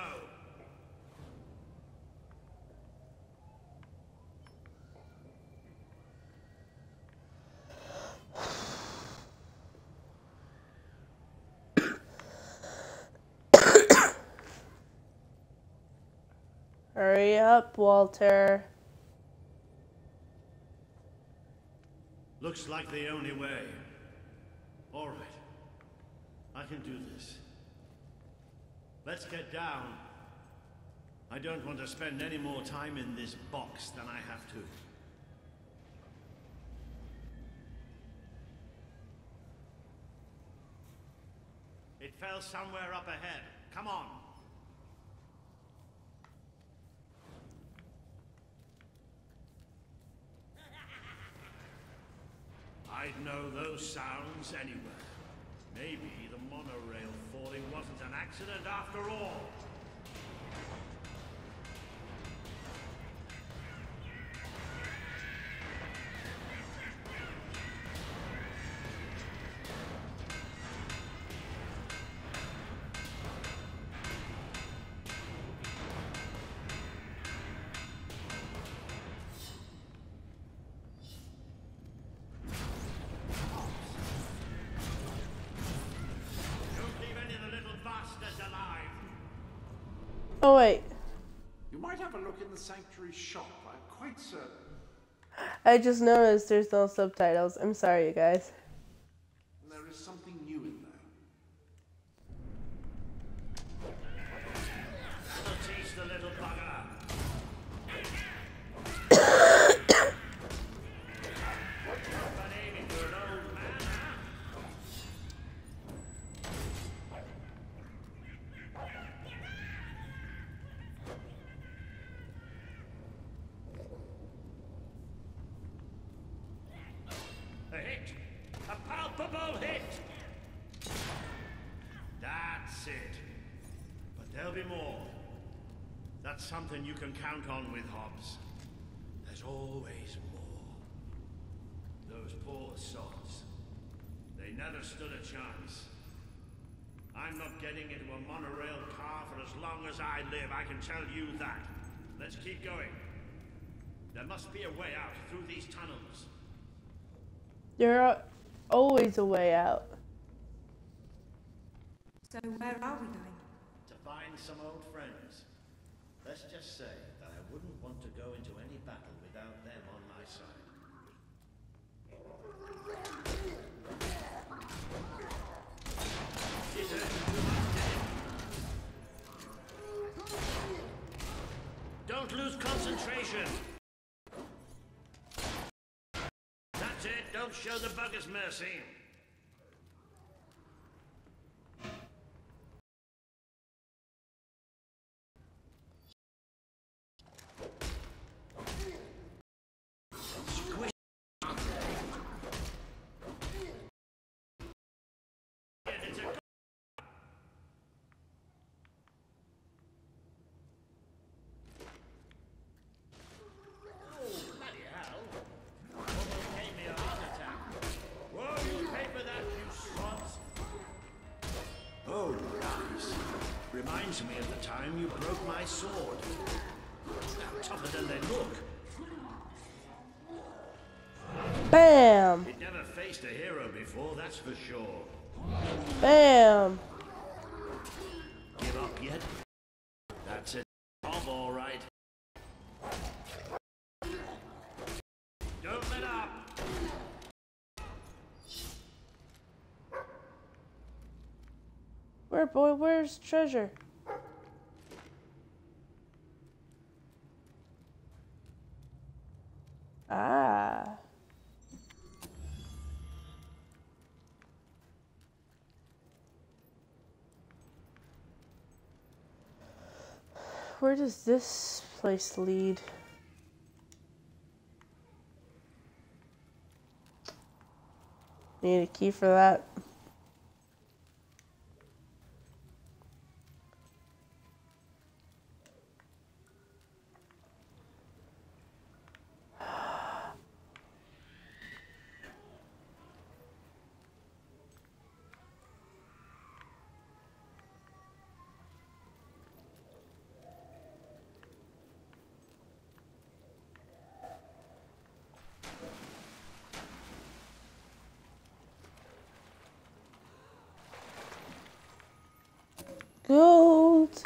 A: Hurry up, Walter.
W: Looks like the only way. All right. I can do this. Let's get down. I don't want to spend any more time in this box than I have to. It fell somewhere up ahead. Come on. I'd know those sounds anywhere. Maybe the monorail falling wasn't an accident after all.
A: Oh wait.
H: You might have a look in the sanctuary shop. I'm quite certain.
A: I just noticed there's no subtitles. I'm sorry, you guys.
H: There is something new in there.
W: That'll teach the little bugger. But aiming for an old man, huh? A hit! A palpable hit! That's it. But there'll be more. That's something you can count on with Hobbs. There's always more. Those poor sods. They never stood a chance. I'm not getting into a monorail car for as long as I live, I can tell you that. Let's keep going. There must be a way out through these tunnels.
A: There's always a way out.
V: So where are we going?
W: To find some old friends. Let's just say that I wouldn't want to go into any battle without them on my side. attention. That's it. Don't show the buggers mercy. Reminds me of the time you broke my sword. Now tougher than they look.
A: Bam!
W: It never faced a hero before, that's for sure.
A: Bam!
W: Give up yet? That's it. All right. Don't let up.
A: Where, boy? Where's treasure? Ah. Where does this place lead? Need a key for that. Gold.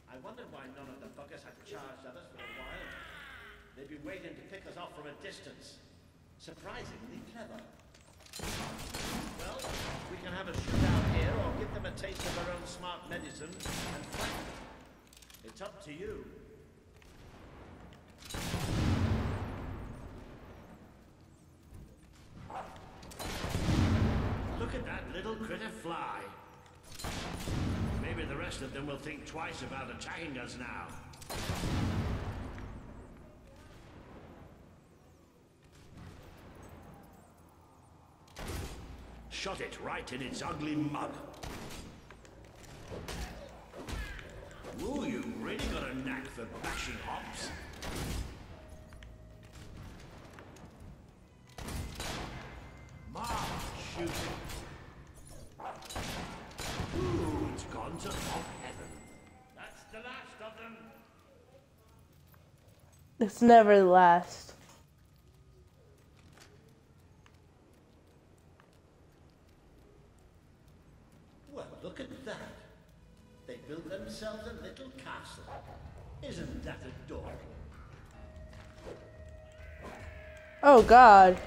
W: I wonder why none of the buggers had charged at us for a while. They've been waiting to pick us off from a distance. Surprisingly clever. Well, we can have a shootout here or give them a taste of their own smart medicine and fight them. It's up to you. Look at that little critter fly. Maybe the rest of them will think twice about attacking us now. Shot it right in its ugly mug. Ooh, you really got a knack for bashing hops. Shooting. Ooh, it's gone to hot heaven. That's the last of them.
A: It's never the last.
W: Well, look at that. They built themselves a little castle. Isn't that adorable?
A: Oh, God.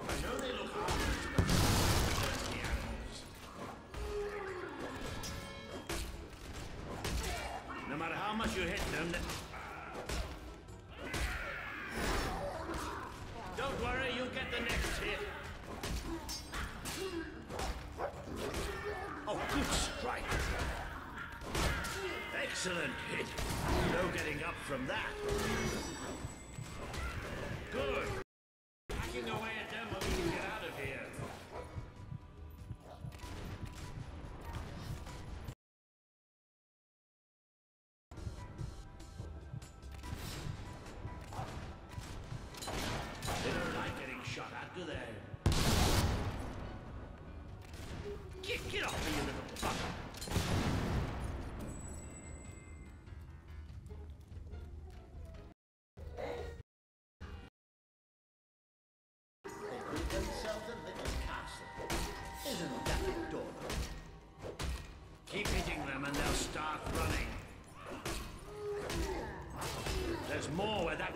W: I know they look harmless, but thirsty animals. No matter how much you hit them, don't worry, you'll get the next hit. Oh, good strike. Excellent hit. No getting up from that. Good. Hacking away at them while we can get out of here. They don't like getting shot at, do they? Get off me, you little fucker.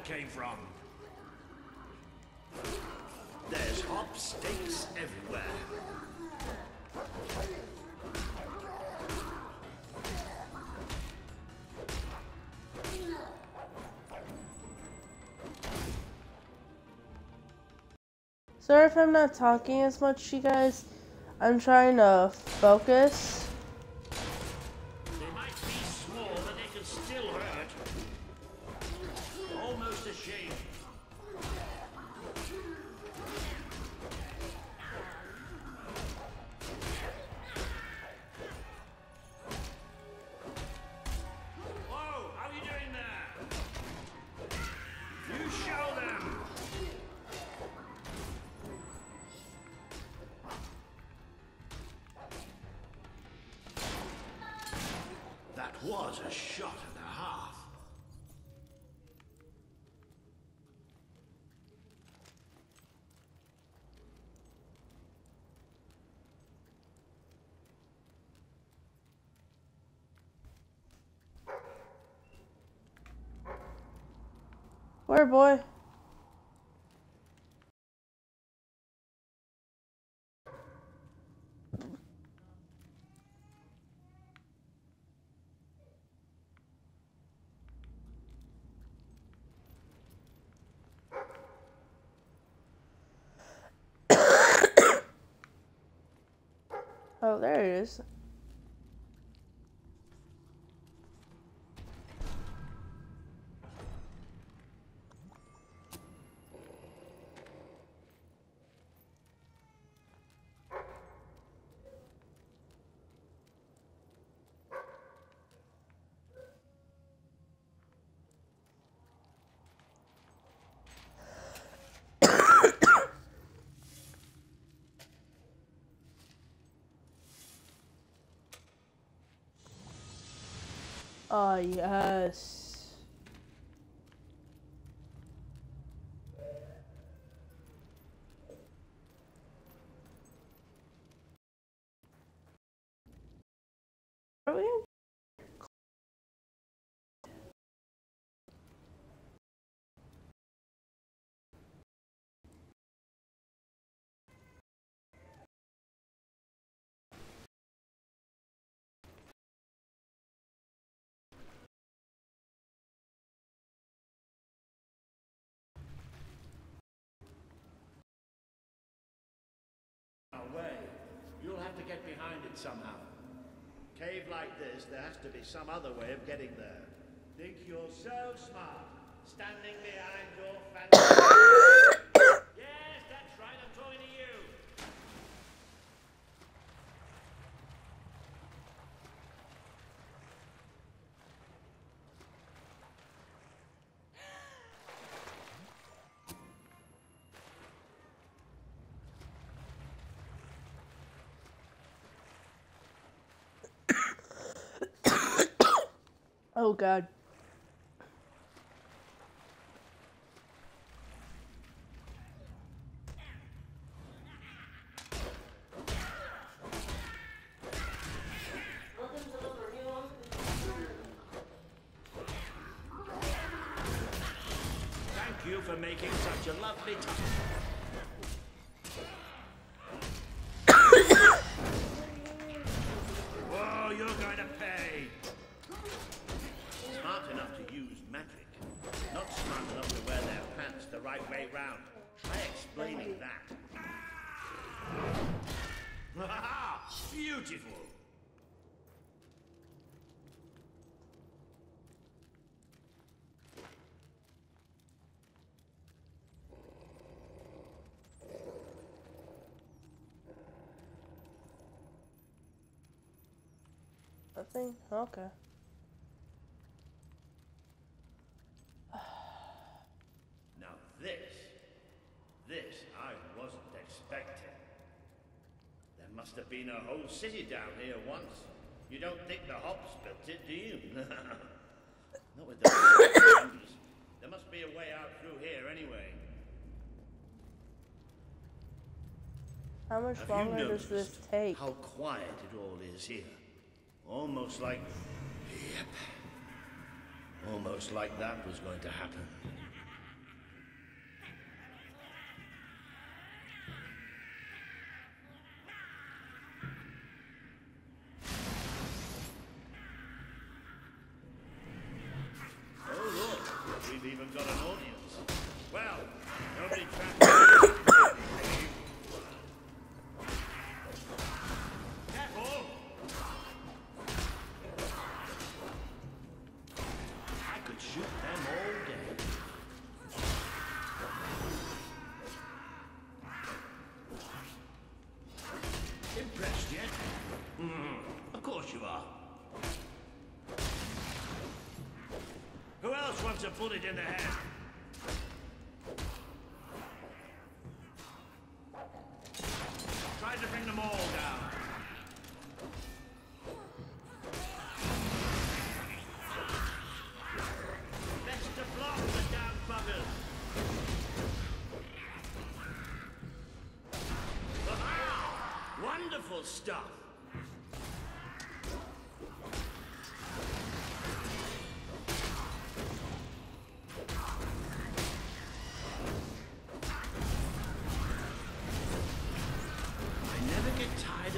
W: came from. There's hop steaks everywhere.
A: Sorry if I'm not talking as much, you guys. I'm trying to focus.
W: They might be small, but they can still hurt. Almost a shame. Whoa, how are you doing there? You show them! That was a shot and a half.
A: Where, boy? Oh, there it is. Oh, yes. Are we?
W: Way. You'll have to get behind it somehow. Cave like this, there has to be some other way of getting there. Think you're so smart, standing behind your fancy... Yes, that's right, I'm talking to you.
A: Oh, God.
W: Thank you for making such a lovely time. Whoa, you're going to pay. Smart enough to use magic. Not smart enough to wear their pants the right way round. Try explaining that. Beautiful.
A: Nothing? Okay.
W: Now this I wasn't expecting. There must have been a whole city down here once. You don't think the hops built it, do you? Not with the trees. There must be a way out through here anyway.
A: How much
W: Have
A: longer
W: you
A: does this
W: noticed
A: take?
W: how quiet it all is here? Almost like... Yep. Almost like that was going to happen. Of course you are. Who else wants a bullet in the head? Try to bring them all down. Best to block the damn buggers. Aha! Wonderful stuff.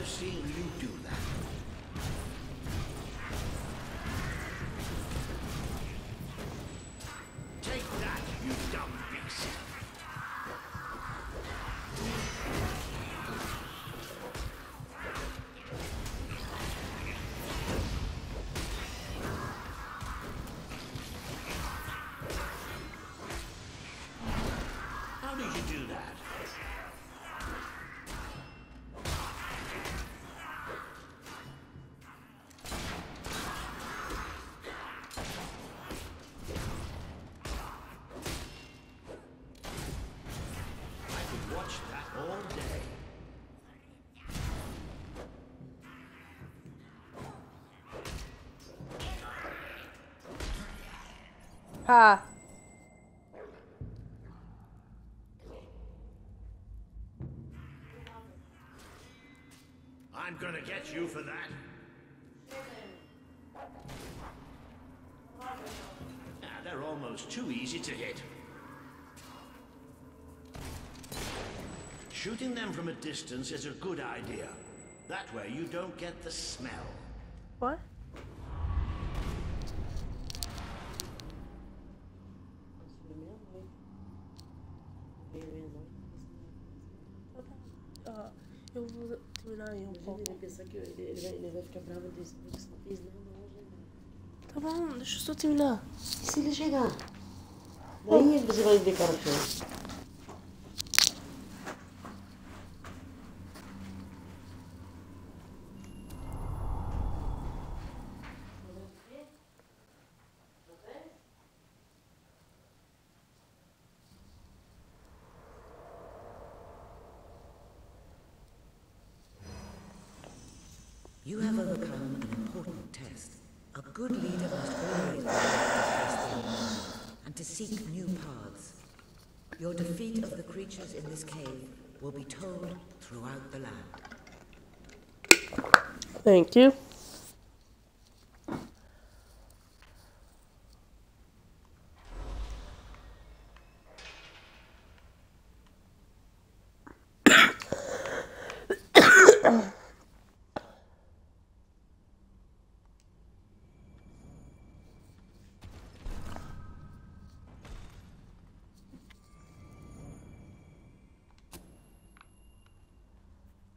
W: Seeing you do that. Take that, you dumb beast. How did you do that?
A: Ha!
W: I'm gonna get you for that. They're almost too easy to hit. Shooting them from a distance is a good idea. That way you don't get the smell.
A: What? Eu vou terminar aí um pouco. Ele pensa que ele vai ficar bravo disso, porque você não fez nada hoje. Tá bom, deixa eu só terminar.
F: E se ele chegar? Daí você vai ver cara feio.
G: You have overcome an important test. A good leader must always be able to face the unknown and to seek new paths. Your defeat of the creatures in this cave will be told throughout the land.
A: Thank you.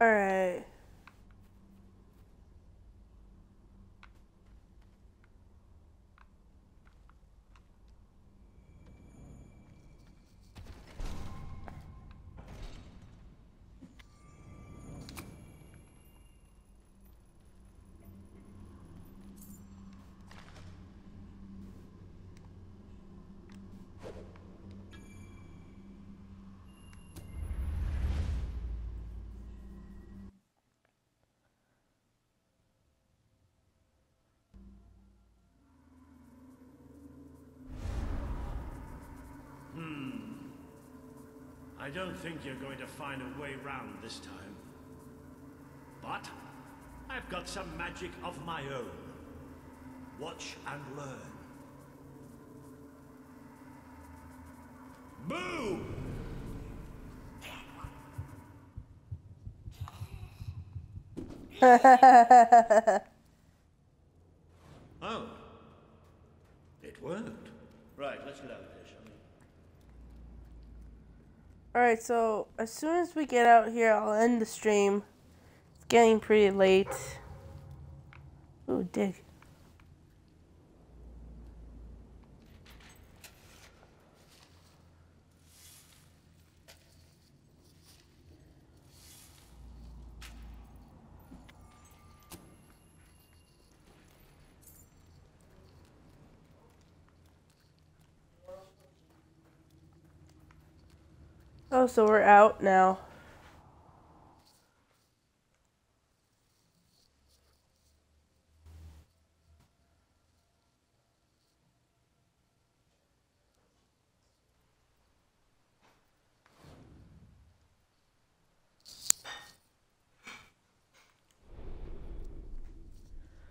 A: All right.
W: I don't think you're going to find a way round this time. But I've got some magic of my own. Watch and learn. Boom! Oh. It worked. Right, let's get out of here, shall we?
A: Alright, so as soon as we get out here, I'll end the stream. It's getting pretty late. Ooh, dig. Oh, so we're out now.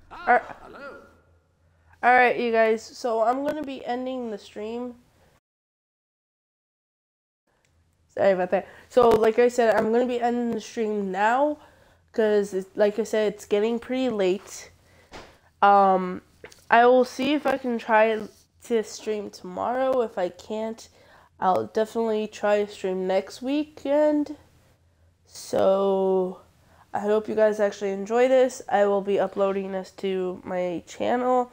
H: Hello.
A: Alright, you guys, so I'm going to be ending the stream. Sorry about that. So, like I said, I'm going to be ending the stream now, because, like I said, it's getting pretty late. I will see if I can try to stream tomorrow. If I can't, I'll definitely try to stream next weekend. So, I hope you guys actually enjoy this. I will be uploading this to my channel